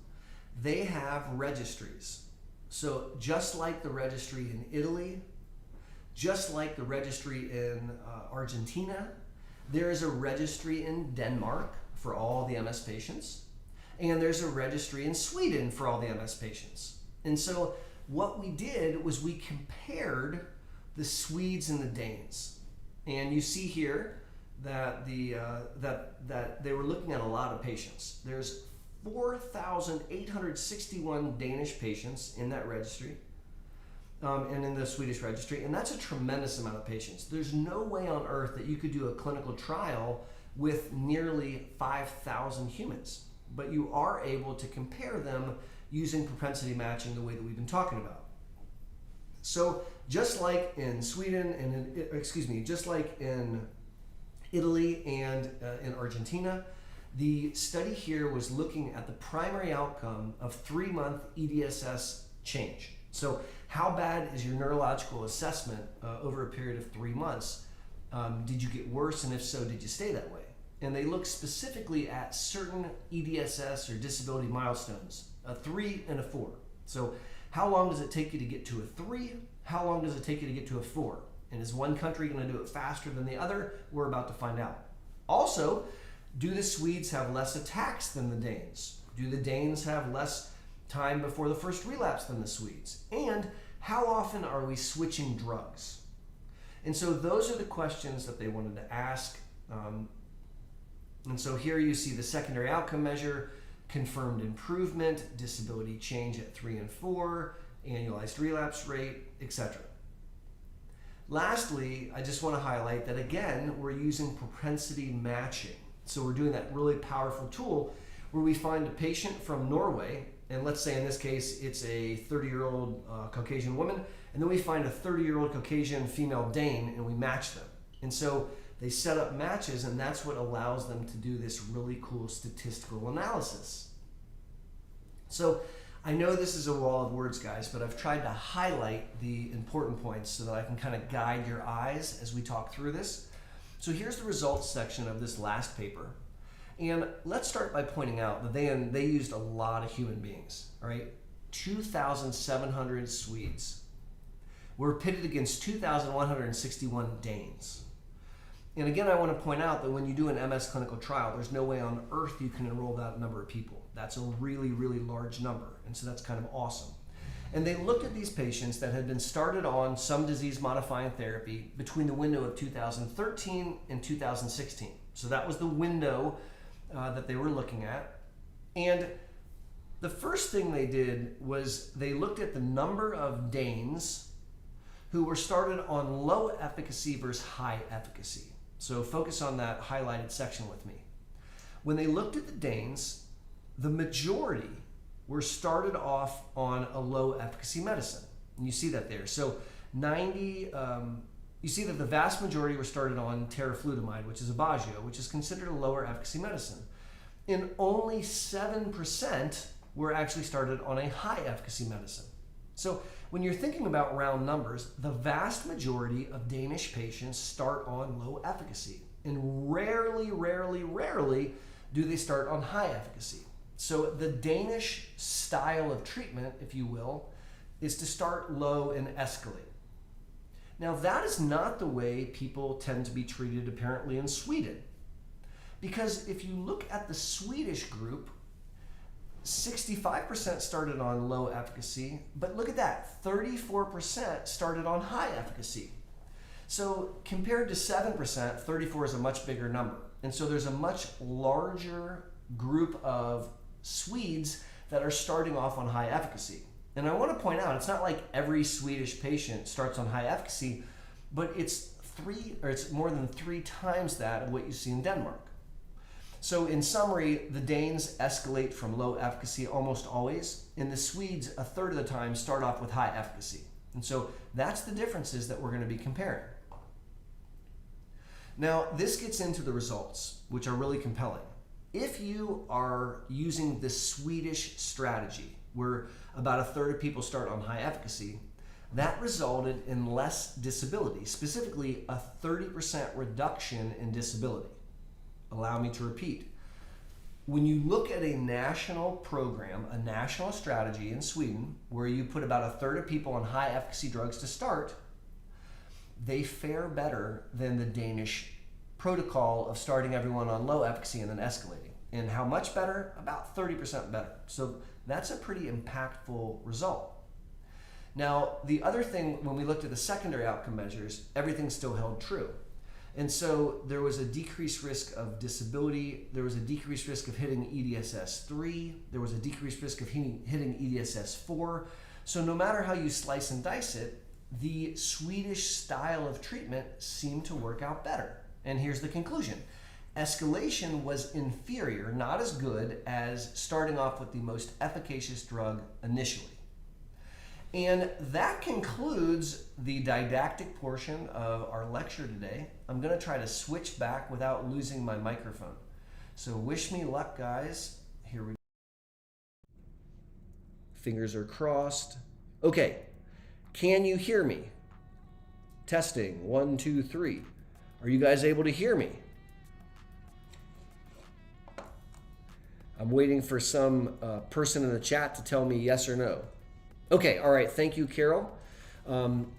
they have registries. So just like the registry in Italy, just like the registry in Argentina, there is a registry in Denmark for all the MS patients, and there's a registry in Sweden for all the MS patients. And so what we did was we compared the Swedes and the Danes. And you see here that that they were looking at a lot of patients. There's 4,861 Danish patients in that registry, and in the Swedish registry, and that's a tremendous amount of patients. There's no way on earth that you could do a clinical trial with nearly 5,000 humans, but you are able to compare them using propensity matching the way that we've been talking about. So just like in Sweden and just like in Italy and in Argentina, the study here was looking at the primary outcome of 3-month EDSS change. So how bad is your neurological assessment over a period of 3 months? Did you get worse, and if so, did you stay that way? And they look specifically at certain EDSS or disability milestones, a 3 and a 4. So how long does it take you to get to a 3? How long does it take you to get to a 4? And is one country going to do it faster than the other? We're about to find out. Also, do the Swedes have less attacks than the Danes? Do the Danes have less time before the first relapse than the Swedes? And how often are we switching drugs? And so those are the questions that they wanted to ask. And so here you see the secondary outcome measure, confirmed improvement, disability change at 3 and 4, annualized relapse rate, etc. Lastly, I just want to highlight that again, we're using propensity matching. So we're doing that really powerful tool where we find a patient from Norway, and let's say in this case it's a 30-year-old Caucasian woman, and then we find a 30-year-old Caucasian female Dane, and we match them. And so they set up matches, and that's what allows them to do this really cool statistical analysis. So I know this is a wall of words, guys, but I've tried to highlight the important points so that I can kind of guide your eyes as we talk through this. So here's the results section of this last paper. And let's start by pointing out that they used a lot of human beings, all right? 2,700 Swedes were pitted against 2,161 Danes. And again, I want to point out that when you do an MS clinical trial, there's no way on earth you can enroll that number of people. That's a really, really large number. And so that's kind of awesome. And they looked at these patients that had been started on some disease-modifying therapy between the window of 2013 and 2016. So that was the window that they were looking at. And the first thing they did was they looked at the number of Danes who were started on low efficacy versus high efficacy. So focus on that highlighted section with me. When they looked at the Danes, the majority were started off on a low efficacy medicine. And you see that there. So you see that the vast majority were started on teriflutamide, which is Aubagio, which is considered a lower efficacy medicine. And only 7% were actually started on a high efficacy medicine. So when you're thinking about round numbers, the vast majority of Danish patients start on low efficacy. And rarely do they start on high efficacy. So the Danish style of treatment, if you will, is to start low and escalate. Now that is not the way people tend to be treated apparently in Sweden. Because if you look at the Swedish group, 65% started on low efficacy, but look at that, 34% started on high efficacy. So compared to 7%, 34 is a much bigger number. And so there's a much larger group of Swedes that are starting off on high efficacy. And I want to point out, it's not like every Swedish patient starts on high efficacy, but it's more than 3 times that of what you see in Denmark. So in summary, the Danes escalate from low efficacy almost always, and the Swedes a third of the time start off with high efficacy. And so that's the differences that we're going to be comparing. Now, this gets into the results, which are really compelling. If you are using the Swedish strategy, where about a third of people start on high efficacy, that resulted in less disability, specifically a 30% reduction in disability. Allow me to repeat. When you look at a national program, a national strategy in Sweden, where you put about a third of people on high efficacy drugs to start, they fare better than the Danish protocol of starting everyone on low efficacy and then escalating. And how much better? About 30% better. So that's a pretty impactful result. Now, the other thing, when we looked at the secondary outcome measures, everything still held true. And so there was a decreased risk of disability, there was a decreased risk of hitting EDSS-3, there was a decreased risk of hitting EDSS-4. So no matter how you slice and dice it, the Swedish style of treatment seemed to work out better. And here's the conclusion. Escalation was inferior, not as good as starting off with the most efficacious drug initially. And that concludes the didactic portion of our lecture today. I'm going to try to switch back without losing my microphone. So wish me luck, guys. Here we go. Fingers are crossed. Okay, can you hear me? Testing, 1, 2, 3. Are you guys able to hear me? I'm waiting for some person in the chat to tell me yes or no. Okay, all right, thank you, Carol.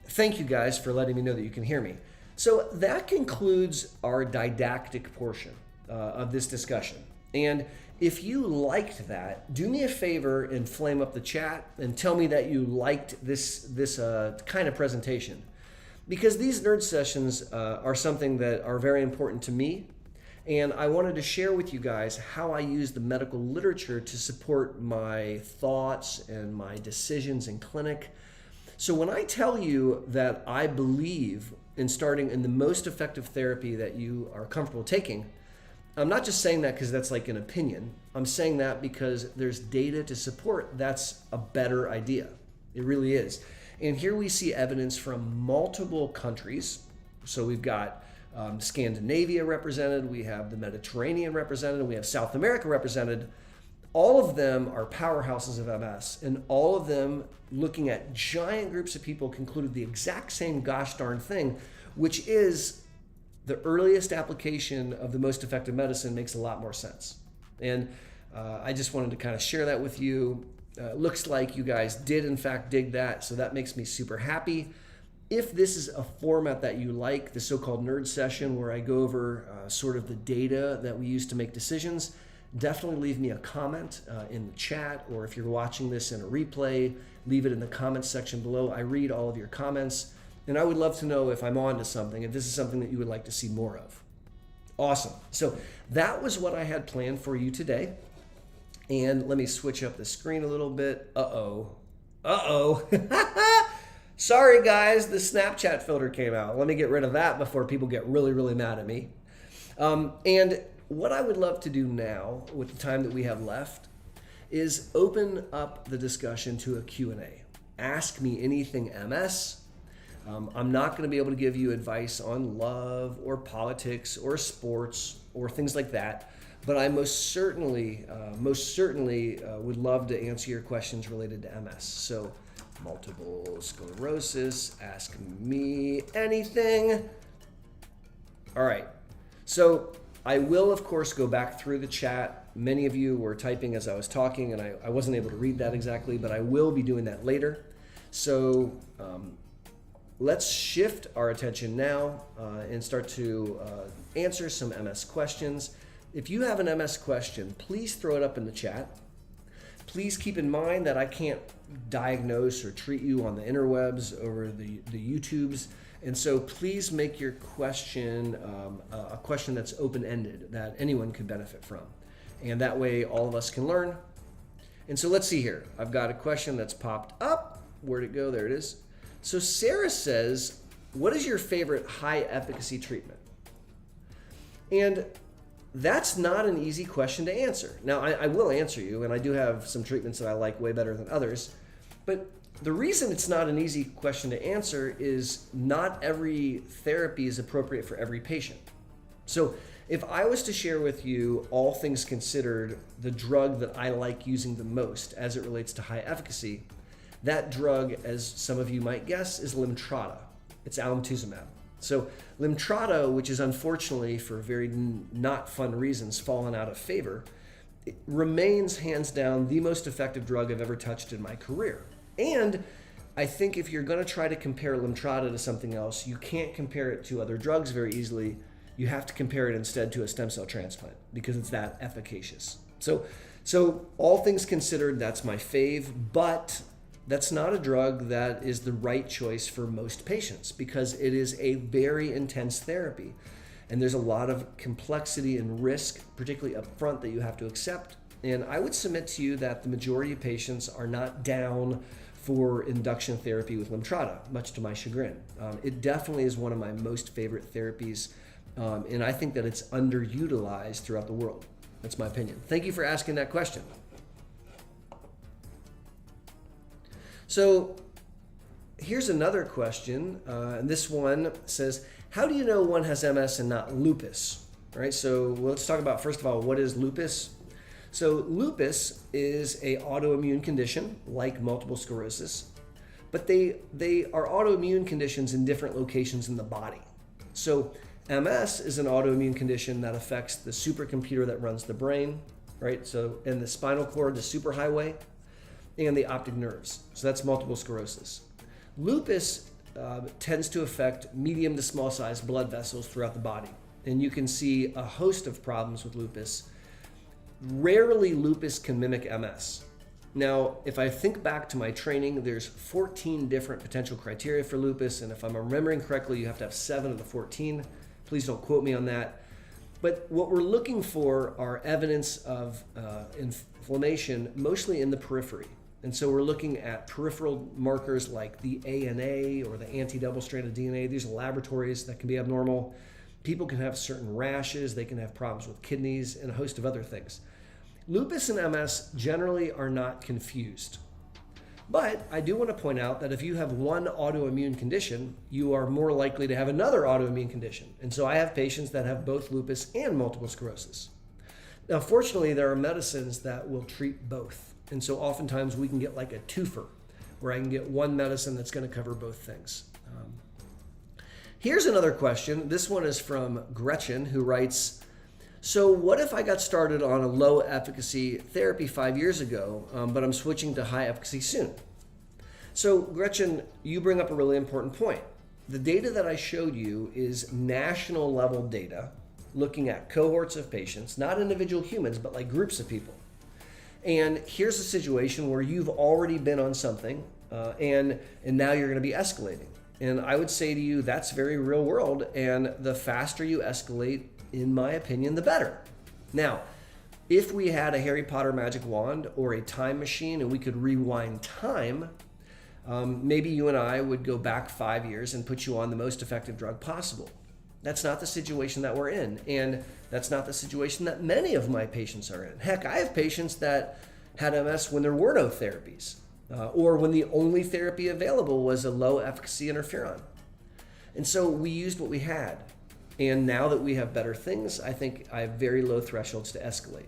Thank you guys for letting me know that you can hear me. So that concludes our didactic portion of this discussion. And if you liked that, do me a favor and flame up the chat and tell me that you liked this kind of presentation. Because these nerd sessions are something that are very important to me. And I wanted to share with you guys how I use the medical literature to support my thoughts and my decisions in clinic. So when I tell you that I believe in starting in the most effective therapy that you are comfortable taking, I'm not just saying that because that's like an opinion. I'm saying that because there's data to support that's a better idea. It really is. And here we see evidence from multiple countries. So we've got Scandinavia represented, we have the Mediterranean represented, we have South America represented. All of them are powerhouses of MS, and all of them, looking at giant groups of people, concluded the exact same gosh darn thing, which is the earliest application of the most effective medicine makes a lot more sense. And I just wanted to kind of share that with you. Looks like you guys did in fact dig that, so that makes me super happy. If this is a format that you like, the so-called nerd session where I go over sort of the data that we use to make decisions, definitely leave me a comment in the chat, or if you're watching this in a replay, leave it in the comments section below. I read all of your comments, and I would love to know if I'm on to something, if this is something that you would like to see more of. Awesome. So that was what I had planned for you today. And let me switch up the screen a little bit. Sorry guys, the Snapchat filter came out. Let me get rid of that before people get really, really mad at me. And what I would love to do now with the time that we have left is open up the discussion to a Q&A. Ask me anything MS. I'm not going to be able to give you advice on love or politics or sports or things like that. But I most certainly would love to answer your questions related to MS. So, multiple sclerosis, ask me anything. All right. So, I will, of course, go back through the chat. Many of you were typing as I was talking, and I wasn't able to read that exactly, but I will be doing that later. So, let's shift our attention now and start to answer some MS questions. If you have an MS question, please throw it up in the chat. Please keep in mind that I can't diagnose or treat you on the interwebs or the YouTubes. And so please make your question a question that's open-ended, that anyone could benefit from. And that way all of us can learn. And so let's see here. I've got a question that's popped up. Where'd it go? There it is. So Sarah says, what is your favorite high efficacy treatment? And that's not an easy question to answer. Now, I will answer you, and I do have some treatments that I like way better than others. But the reason it's not an easy question to answer is not every therapy is appropriate for every patient. So if I was to share with you, all things considered, the drug that I like using the most as it relates to high efficacy, that drug, as some of you might guess, is Limtrada. It's alemtuzumab. So Limtrada, which is unfortunately for very not fun reasons fallen out of favor, it remains hands down the most effective drug I've ever touched in my career. And I think if you're going to try to compare Limtrada to something else, you can't compare it to other drugs very easily. You have to compare it instead to a stem cell transplant because it's that efficacious. So all things considered, that's my fave, but that's not a drug that is the right choice for most patients because it is a very intense therapy. And there's a lot of complexity and risk, particularly up front, that you have to accept. And I would submit to you that the majority of patients are not down for induction therapy with Limtrada, much to my chagrin. It definitely is one of my most favorite therapies, and I think that it's underutilized throughout the world. That's my opinion. Thank you for asking that question. So here's another question, and this one says, how do you know one has MS and not lupus? All right, so let's talk about, first of all, what is lupus? So lupus is an autoimmune condition like multiple sclerosis, but they are autoimmune conditions in different locations in the body. So MS is an autoimmune condition that affects the supercomputer that runs the brain, right? So in the spinal cord, the superhighway, and the optic nerves. So that's multiple sclerosis. Lupus tends to affect medium to small sized blood vessels throughout the body. And you can see a host of problems with lupus. Rarely lupus can mimic MS. Now, if I think back to my training, there's 14 different potential criteria for lupus. And if I'm remembering correctly, you have to have 7 of the 14. Please don't quote me on that. But what we're looking for are evidence of inflammation, mostly in the periphery. And so we're looking at peripheral markers like the ANA or the anti-double-stranded DNA. These are laboratories that can be abnormal. People can have certain rashes. They can have problems with kidneys and a host of other things. Lupus and MS generally are not confused. But I do want to point out that if you have one autoimmune condition, you are more likely to have another autoimmune condition. And so I have patients that have both lupus and multiple sclerosis. Now, fortunately, there are medicines that will treat both. And so oftentimes we can get like a twofer, where I can get one medicine that's going to cover both things. Here's another question. This one is from Gretchen, who writes, so what if I got started on a low efficacy therapy 5 years ago, but I'm switching to high efficacy soon? So Gretchen, you bring up a really important point. The data that I showed you is national level data looking at cohorts of patients, not individual humans, but like groups of people. And here's a situation where you've already been on something and now you're going to be escalating. And I would say to you, that's very real world. And the faster you escalate, in my opinion, the better. Now, if we had a Harry Potter magic wand or a time machine and we could rewind time, maybe you and I would go back 5 years and put you on the most effective drug possible. That's not the situation that we're in. And that's not the situation that many of my patients are in. Heck, I have patients that had MS when there were no therapies, or when the only therapy available was a low efficacy interferon. And so we used what we had. And now that we have better things, I think I have very low thresholds to escalate.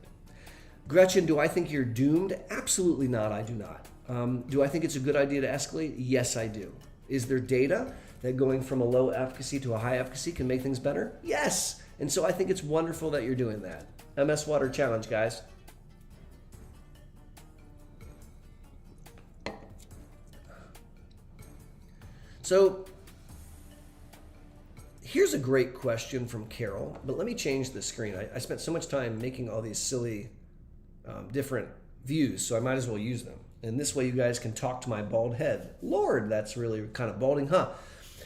Gretchen, do I think you're doomed? Absolutely not, I do not. Do I think it's a good idea to escalate? Yes, I do. Is there data that going from a low efficacy to a high efficacy can make things better? Yes. And so I think it's wonderful that you're doing that. MS Water Challenge, guys. So here's a great question from Carol, but let me change the screen. I spent so much time making all these silly different views, so I might as well use them. And this way you guys can talk to my bald head. Lord, that's really kind of balding, huh?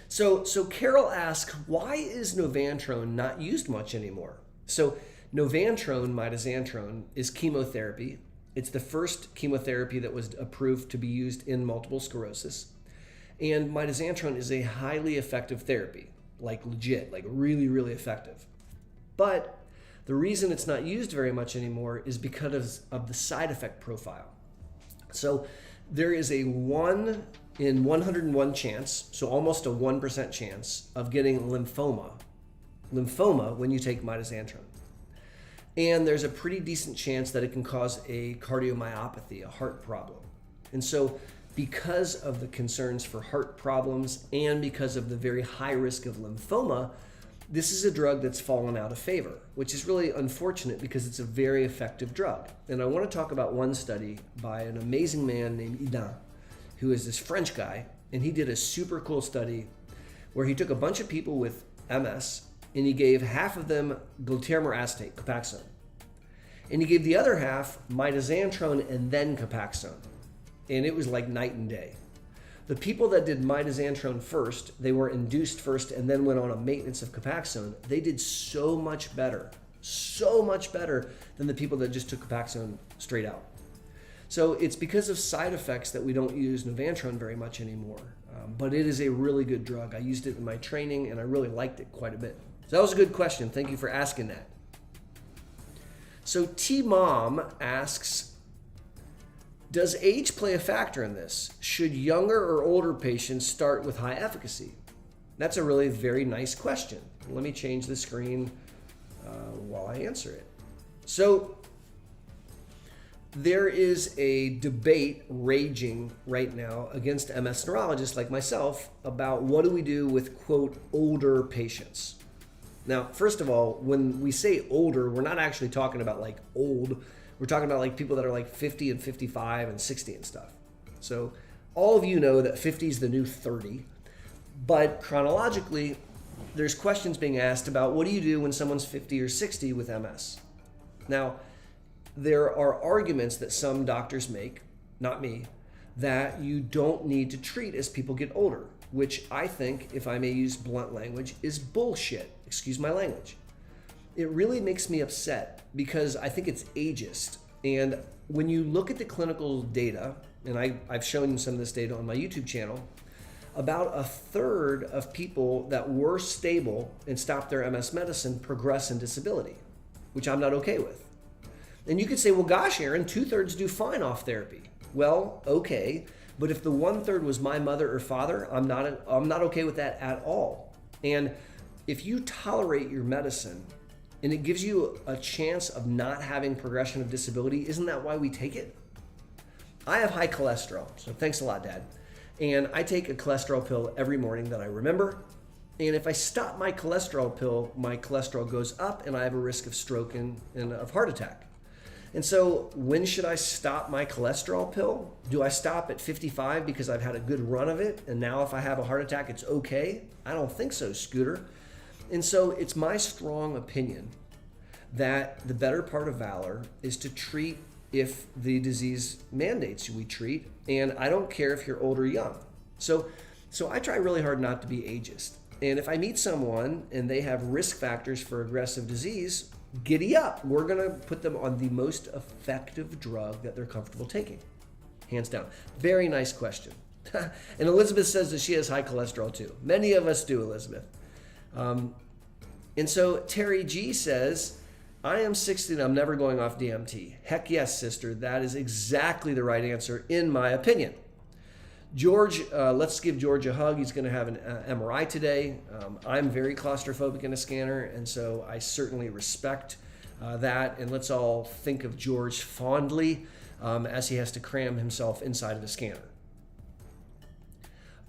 So Carol asks, why is Novantrone not used much anymore? So Novantrone, mitoxantrone, is chemotherapy. It's the first chemotherapy that was approved to be used in multiple sclerosis. And mitoxantrone is a highly effective therapy, like legit, like really, really effective. But the reason it's not used very much anymore is because of the side effect profile. So there is a 1 in 101 chance, so almost a 1% chance of getting lymphoma when you take mitoxantrone. And there's a pretty decent chance that it can cause a cardiomyopathy, a heart problem. And so because of the concerns for heart problems and because of the very high risk of lymphoma, this is a drug that's fallen out of favor, which is really unfortunate because it's a very effective drug. And I want to talk about one study by an amazing man named Ida, who is this French guy, and he did a super cool study where he took a bunch of people with MS and he gave half of them glutamate acetate, Copaxone, and he gave the other half mitoxantrone and then Copaxone. And it was like night and day. The people that did mitoxantrone first, they were induced first and then went on a maintenance of Copaxone. They did so much better than the people that just took Copaxone straight out. So it's because of side effects that we don't use Novantrone very much anymore. But it is a really good drug. I used it in my training and I really liked it quite a bit. So that was a good question. Thank you for asking that. So T-Mom asks, does age play a factor in this? Should younger or older patients start with high efficacy? That's a really very nice question. Let me change the screen while I answer it. So there is a debate raging right now against MS neurologists like myself about what do we do with, quote, older patients. Now, first of all, when we say older, we're not actually talking about like old. We're talking about like people that are like 50 and 55 and 60 and stuff. So all of you know that 50 is the new 30. But chronologically, there's questions being asked about what do you do when someone's 50 or 60 with MS? Now, there are arguments that some doctors make, not me, that you don't need to treat as people get older, which I think, if I may use blunt language, is bullshit. Excuse my language. It really makes me upset because I think it's ageist. And when you look at the clinical data, and I've shown you some of this data on my YouTube channel, about a third of people that were stable and stopped their MS medicine progress in disability, which I'm not okay with. And you could say, well, gosh, Aaron, 2/3 do fine off therapy. Well, okay, but if the 1/3 was my mother or father, I'm not okay with that at all. And if you tolerate your medicine and it gives you a chance of not having progression of disability, isn't that why we take it? I have high cholesterol, so thanks a lot, Dad. And I take a cholesterol pill every morning that I remember. And if I stop my cholesterol pill, my cholesterol goes up and I have a risk of stroke and of heart attack. And so when should I stop my cholesterol pill? Do I stop at 55 because I've had a good run of it, and now if I have a heart attack, it's okay? I don't think so, Scooter. And so it's my strong opinion that the better part of valor is to treat if the disease mandates we treat, and I don't care if you're old or young. So I try really hard not to be ageist. And if I meet someone and they have risk factors for aggressive disease, giddy up. We're going to put them on the most effective drug that they're comfortable taking. Hands down. Very nice question. And Elizabeth says that she has high cholesterol too. Many of us do, Elizabeth. And so Terry G says, I am 60 and I'm never going off DMT. Heck yes, sister. That is exactly the right answer in my opinion. George, let's give George a hug. He's going to have an MRI today. I'm very claustrophobic in a scanner, and so I certainly respect that. And let's all think of George fondly as he has to cram himself inside of a scanner.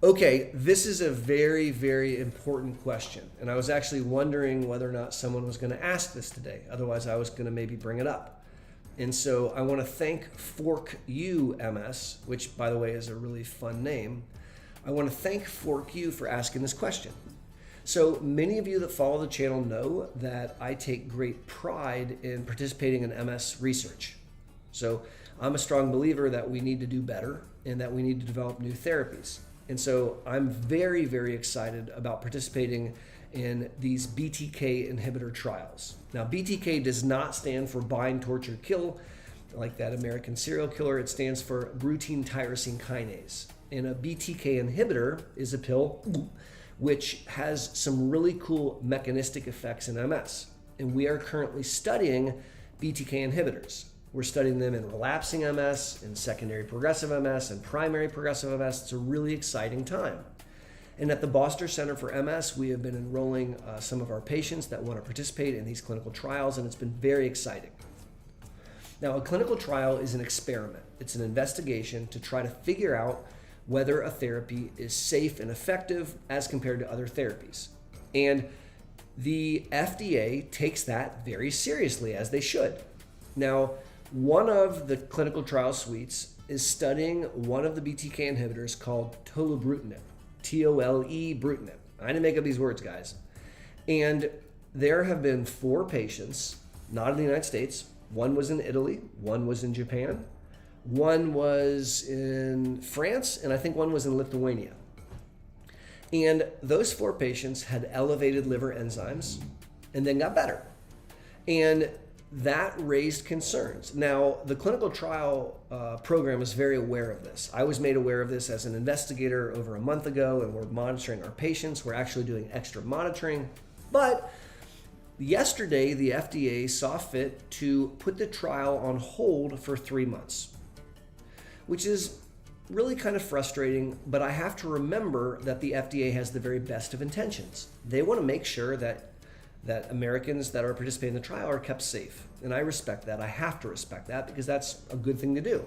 Okay, this is a very, very important question. And I was actually wondering whether or not someone was going to ask this today. Otherwise, I was going to maybe bring it up. And so I want to thank Fork U MS, which by the way is a really fun name. I want to thank Fork U for asking this question. So many of you that follow the channel know that I take great pride in participating in MS research. So I'm a strong believer that we need to do better and that we need to develop new therapies. And so I'm very, very excited about participating in these BTK inhibitor trials. Now, BTK does not stand for bind, torture, kill, like that American serial killer. It stands for butyrate tyrosine kinase. And a BTK inhibitor is a pill which has some really cool mechanistic effects in MS. And we are currently studying BTK inhibitors. We're studying them in relapsing MS, in secondary progressive MS, and primary progressive MS. It's a really exciting time. And at the Boster Center for MS, we have been enrolling some of our patients that want to participate in these clinical trials, and it's been very exciting. Now, a clinical trial is an experiment. It's an investigation to try to figure out whether a therapy is safe and effective as compared to other therapies. And the FDA takes that very seriously, as they should. Now, one of the clinical trial suites is studying one of the BTK inhibitors called tolebrutinib. T-O-L-E brutinib. I didn't make up these words, guys. And there have been 4 patients, not in the United States. One was in Italy, one was in Japan, one was in France, and I think one was in Lithuania. And those 4 patients had elevated liver enzymes and then got better. And that raised concerns. Now, the clinical trial program is very aware of this. I was made aware of this as an investigator over a month ago, and we're monitoring our patients. We're actually doing extra monitoring. But yesterday, the FDA saw fit to put the trial on hold for 3 months, which is really kind of frustrating, but I have to remember that the FDA has the very best of intentions. They want to make sure that Americans that are participating in the trial are kept safe. And I respect that. I have to respect that because that's a good thing to do.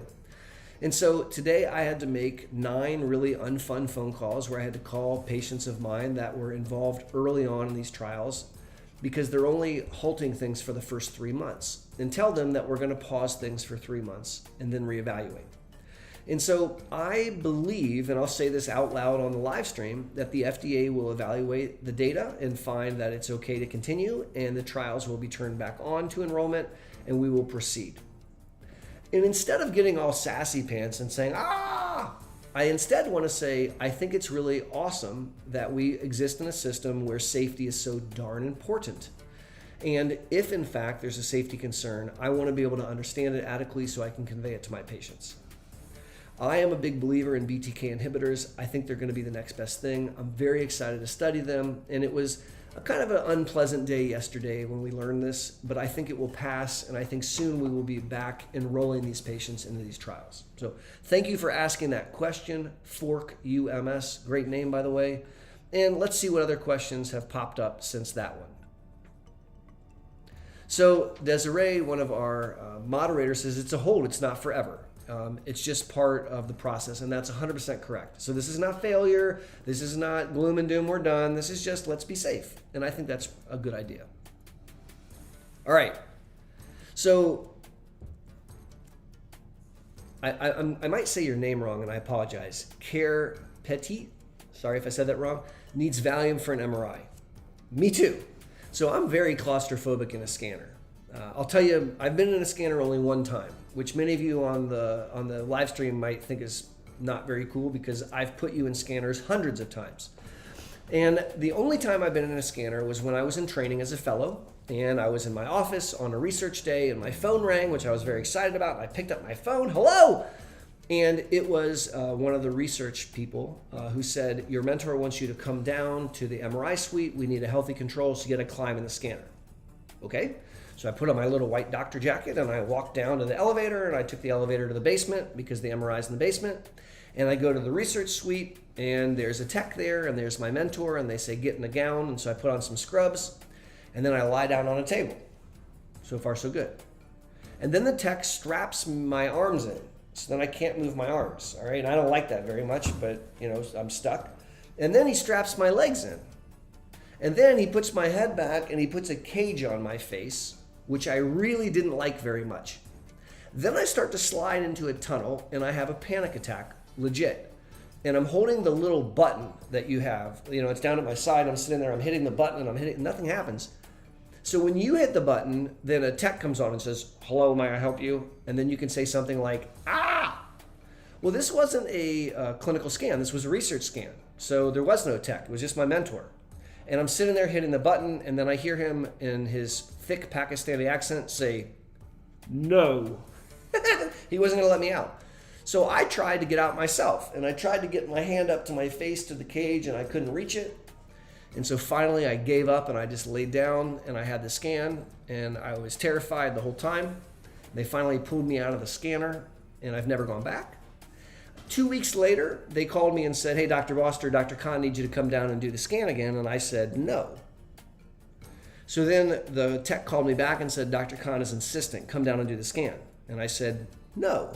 And so today I had to make 9 really unfun phone calls where I had to call patients of mine that were involved early on in these trials because they're only halting things for the first 3 months, and tell them that we're going to pause things for 3 months and then reevaluate. And so I believe, and I'll say this out loud on the live stream, that the FDA will evaluate the data and find that it's okay to continue, and the trials will be turned back on to enrollment, and we will proceed. And instead of getting all sassy pants and saying, I instead want to say, I think it's really awesome that we exist in a system where safety is so darn important. And if in fact there's a safety concern, I want to be able to understand it adequately so I can convey it to my patients. I am a big believer in BTK inhibitors. I think they're going to be the next best thing. I'm very excited to study them. And it was a kind of an unpleasant day yesterday when we learned this, but I think it will pass. And I think soon we will be back enrolling these patients into these trials. So thank you for asking that question, Fork UMS. Great name, by the way. And let's see what other questions have popped up since that one. So Desiree, one of our moderators, says it's a hold, it's not forever. It's just part of the process, and that's 100% correct. So this is not failure. This is not gloom and doom, we're done. This is just let's be safe. And I think that's a good idea. All right. So I might say your name wrong, and I apologize. Care Petit, sorry if I said that wrong, needs Valium for an MRI. Me too. So I'm very claustrophobic in a scanner. I'll tell you, I've been in a scanner only one time, which many of you on the live stream might think is not very cool because I've put you in scanners hundreds of times. And the only time I've been in a scanner was when I was in training as a fellow, and I was in my office on a research day, and my phone rang, which I was very excited about. And I picked up my phone, hello! And it was one of the research people who said, your mentor wants you to come down to the MRI suite. We need a healthy control, so you got to climb in the scanner. Okay? So I put on my little white doctor jacket, and I walked down to the elevator, and I took the elevator to the basement because the MRI is in the basement. And I go to the research suite, and there's a tech there, and there's my mentor, and they say, get in a gown. And so I put on some scrubs, and then I lie down on a table. So far, so good. And then the tech straps my arms in, so then I can't move my arms, all right? And I don't like that very much, but, you know, I'm stuck. And then he straps my legs in. And then he puts my head back, and he puts a cage on my face, which I really didn't like very much. Then I start to slide into a tunnel, and I have a panic attack, legit. And I'm holding the little button that you have. You know, it's down at my side. I'm sitting there. I'm hitting the button, and I'm hitting. Nothing happens. So when you hit the button, then a tech comes on and says, hello, may I help you? And then you can say something like, ah! Well, this wasn't a clinical scan. This was a research scan. So there was no tech. It was just my mentor. And I'm sitting there hitting the button, and then I hear him in his thick Pakistani accent say, no. He wasn't going to let me out. So I tried to get out myself, and I tried to get my hand up to my face to the cage, and I couldn't reach it. And so finally I gave up, and I just laid down, and I had the scan, and I was terrified the whole time. They finally pulled me out of the scanner, and I've never gone back. 2 weeks later, they called me and said, hey, Dr. Boster, Dr. Khan needs you to come down and do the scan again. And I said, no. So then the tech called me back and said, Dr. Khan is insistent, come down and do the scan. And I said, no.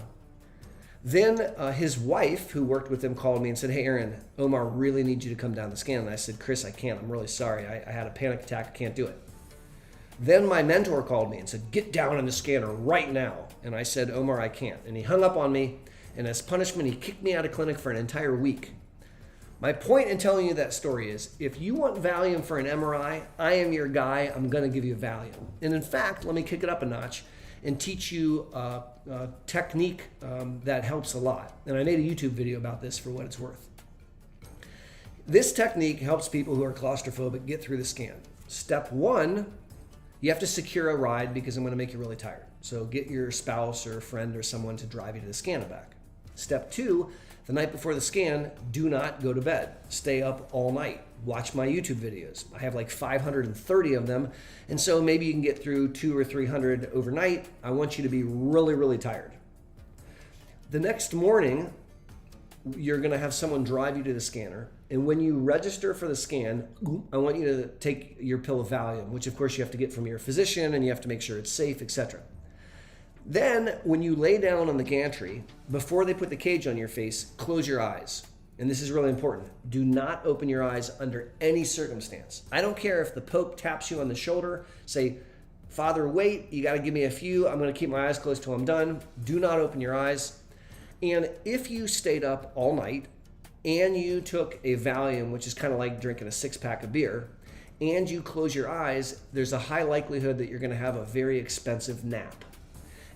Then his wife, who worked with him, called me and said, hey, Aaron, Omar really needs you to come down the scan. And I said, Chris, I can't. I'm really sorry. I had a panic attack. I can't do it. Then my mentor called me and said, get down in the scanner right now. And I said, Omar, I can't. And he hung up on me. And as punishment, he kicked me out of clinic for an entire week. My point in telling you that story is, if you want Valium for an MRI, I am your guy. I'm going to give you Valium. And in fact, let me kick it up a notch and teach you a technique that helps a lot. And I made a YouTube video about this for what it's worth. This technique helps people who are claustrophobic get through the scan. Step one, you have to secure a ride because I'm going to make you really tired. So get your spouse or a friend or someone to drive you to the scan and back. Step two, the night before the scan, do not go to bed. Stay up all night. Watch my YouTube videos. I have like 530 of them. And so maybe you can get through 200 or 300 overnight. I want you to be really, really tired. The next morning, you're going to have someone drive you to the scanner. And when you register for the scan, I want you to take your pill of Valium, which of course you have to get from your physician, and you have to make sure it's safe, etc. Then when you lay down on the gantry, before they put the cage on your face, close your eyes. And this is really important. Do not open your eyes under any circumstance. I don't care if the Pope taps you on the shoulder, say, Father, wait, you got to give me a few. I'm going to keep my eyes closed till I'm done. Do not open your eyes. And if you stayed up all night and you took a Valium, which is kind of like drinking a 6-pack of beer, and you close your eyes, there's a high likelihood that you're going to have a very expensive nap.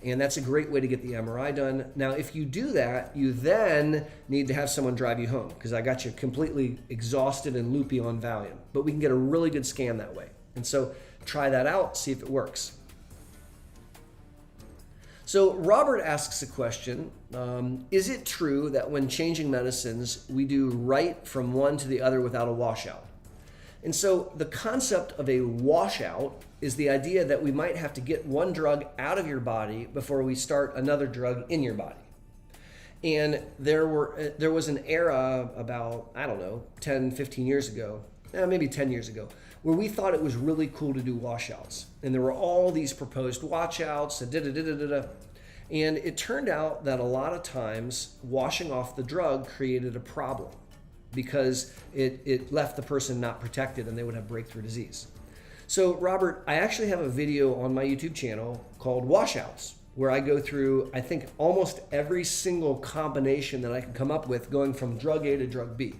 And that's a great way to get the MRI done. Now, if you do that, you then need to have someone drive you home because I got you completely exhausted and loopy on Valium. But we can get a really good scan that way. And so try that out, see if it works. So Robert asks a question, is it true that when changing medicines, we do right from one to the other without a washout? And so the concept of a washout is the idea that we might have to get one drug out of your body before we start another drug in your body. And there was an era about, I don't know, 10, 15 years ago, maybe 10 years ago, where we thought it was really cool to do washouts. And there were all these proposed washouts, And it turned out that a lot of times washing off the drug created a problem because it left the person not protected and they would have breakthrough disease. So Robert, I actually have a video on my YouTube channel called Washouts, where I go through, I think, almost every single combination that I can come up with going from drug A to drug B.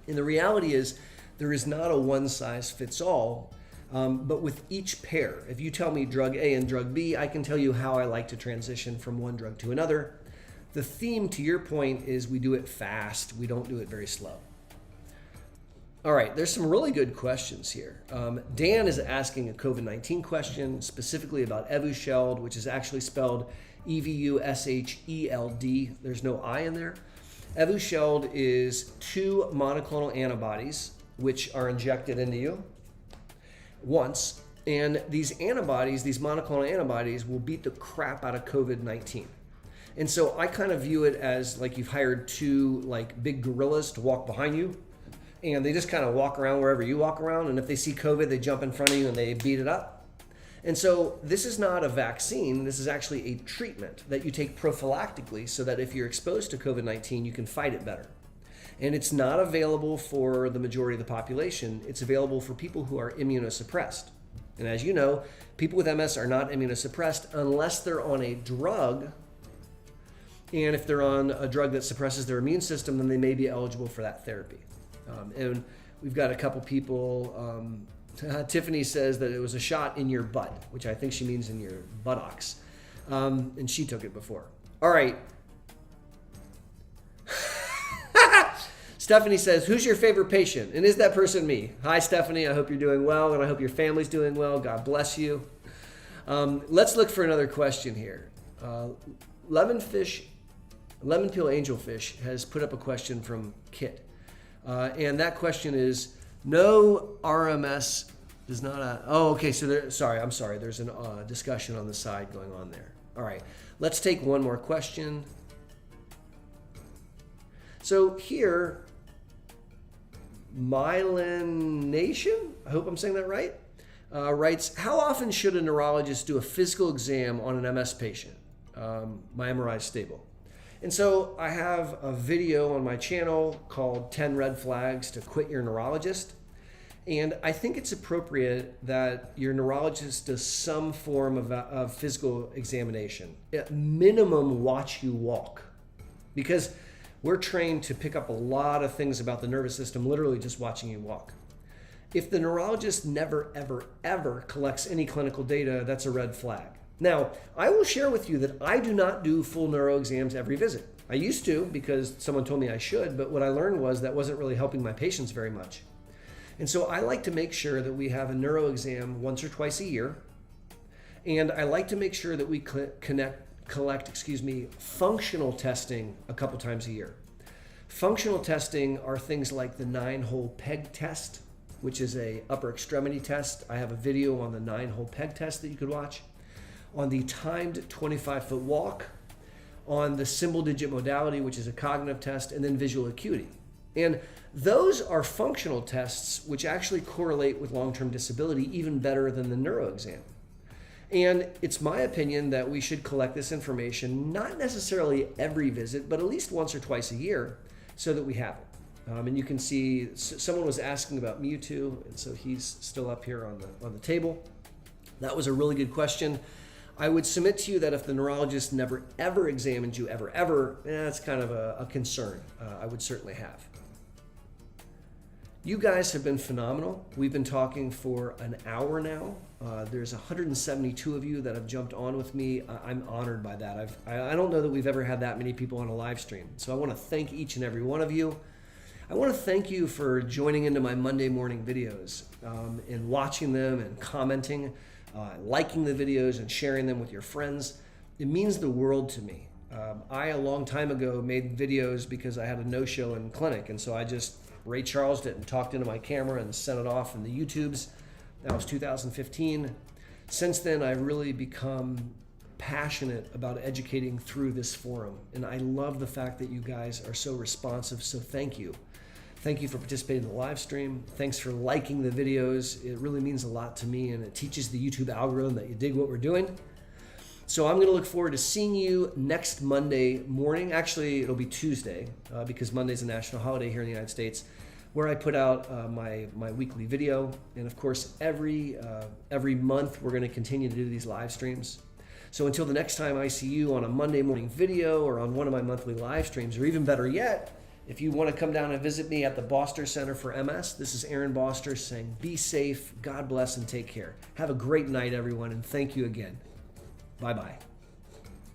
And the reality is there is not a one size fits all, but with each pair, if you tell me drug A and drug B, I can tell you how I like to transition from one drug to another. The theme, to your point, is we do it fast. We don't do it very slow. All right, there's some really good questions here. Dan is asking a COVID-19 question specifically about Evusheld, which is actually spelled Evusheld. There's no I in there. Evusheld is 2 monoclonal antibodies which are injected into you once. And these antibodies, these monoclonal antibodies, will beat the crap out of COVID-19. And so I kind of view it as like you've hired 2 like big gorillas to walk behind you, and they just kind of walk around wherever you walk around. And if they see COVID, they jump in front of you and they beat it up. And so this is not a vaccine. This is actually a treatment that you take prophylactically so that if you're exposed to COVID-19, you can fight it better. And it's not available for the majority of the population. It's available for people who are immunosuppressed. And as you know, people with MS are not immunosuppressed unless they're on a drug. And if they're on a drug that suppresses their immune system, then they may be eligible for that therapy. And we've got a couple people. Tiffany says that it was a shot in your butt, which I think she means in your buttocks. And she took it before. All right. Stephanie says, who's your favorite patient? And is that person me? Hi, Stephanie. I hope you're doing well, and I hope your family's doing well. God bless you. Let's look for another question here. Lemon Peel Angelfish has put up a question from Kit. And that question is, no RMS does not... okay. So I'm sorry. There's a discussion on the side going on there. All right. Let's take one more question. So here, Myelination, I hope I'm saying that right, writes, how often should a neurologist do a physical exam on an MS patient? My MRI is stable. And so I have a video on my channel called 10 Red Flags to Quit Your Neurologist. And I think it's appropriate that your neurologist does some form of physical examination. At minimum, watch you walk. Because we're trained to pick up a lot of things about the nervous system, literally just watching you walk. If the neurologist never, ever, ever collects any clinical data, that's a red flag. Now, I will share with you that I do not do full neuro exams every visit. I used to because someone told me I should, but what I learned was that wasn't really helping my patients very much. And so I like to make sure that we have a neuro exam once or twice a year. And I like to make sure that we collect functional testing a couple times a year. Functional testing are things like the 9-hole peg test, which is a upper extremity test. I have a video on the 9-hole peg test that you could watch. On the timed 25-foot walk, on the symbol digit modality, which is a cognitive test, and then visual acuity. And those are functional tests which actually correlate with long-term disability even better than the neuro exam. And it's my opinion that we should collect this information, not necessarily every visit, but at least once or twice a year so that we have it. And you can see someone was asking about Mewtwo, and so he's still up here on the table. That was a really good question. I would submit to you that if the neurologist never ever examined you ever, that's kind of a concern I would certainly have. You guys have been phenomenal. We've been talking for an hour now. There's 172 of you that have jumped on with me. I'm honored by that. I don't know that we've ever had that many people on a live stream. So I want to thank each and every one of you. I want to thank you for joining into my Monday morning videos and watching them and commenting, liking the videos and sharing them with your friends. It means the world to me. I, a long time ago, made videos because I had a no-show in clinic. And so I just Ray Charlesed it and talked into my camera and sent it off in the YouTubes. That was 2015. Since then, I've really become passionate about educating through this forum. And I love the fact that you guys are so responsive. So thank you. Thank you for participating in the live stream. Thanks for liking the videos. It really means a lot to me, and it teaches the YouTube algorithm that you dig what we're doing. So I'm going to look forward to seeing you next Monday morning. Actually, it'll be Tuesday because Monday's a national holiday here in the United States, where I put out my weekly video. And of course, every month we're going to continue to do these live streams. So until the next time I see you on a Monday morning video or on one of my monthly live streams, or even better yet, if you want to come down and visit me at the Boster Center for MS, this is Aaron Boster saying, be safe, God bless, and take care. Have a great night, everyone, and thank you again. Bye-bye.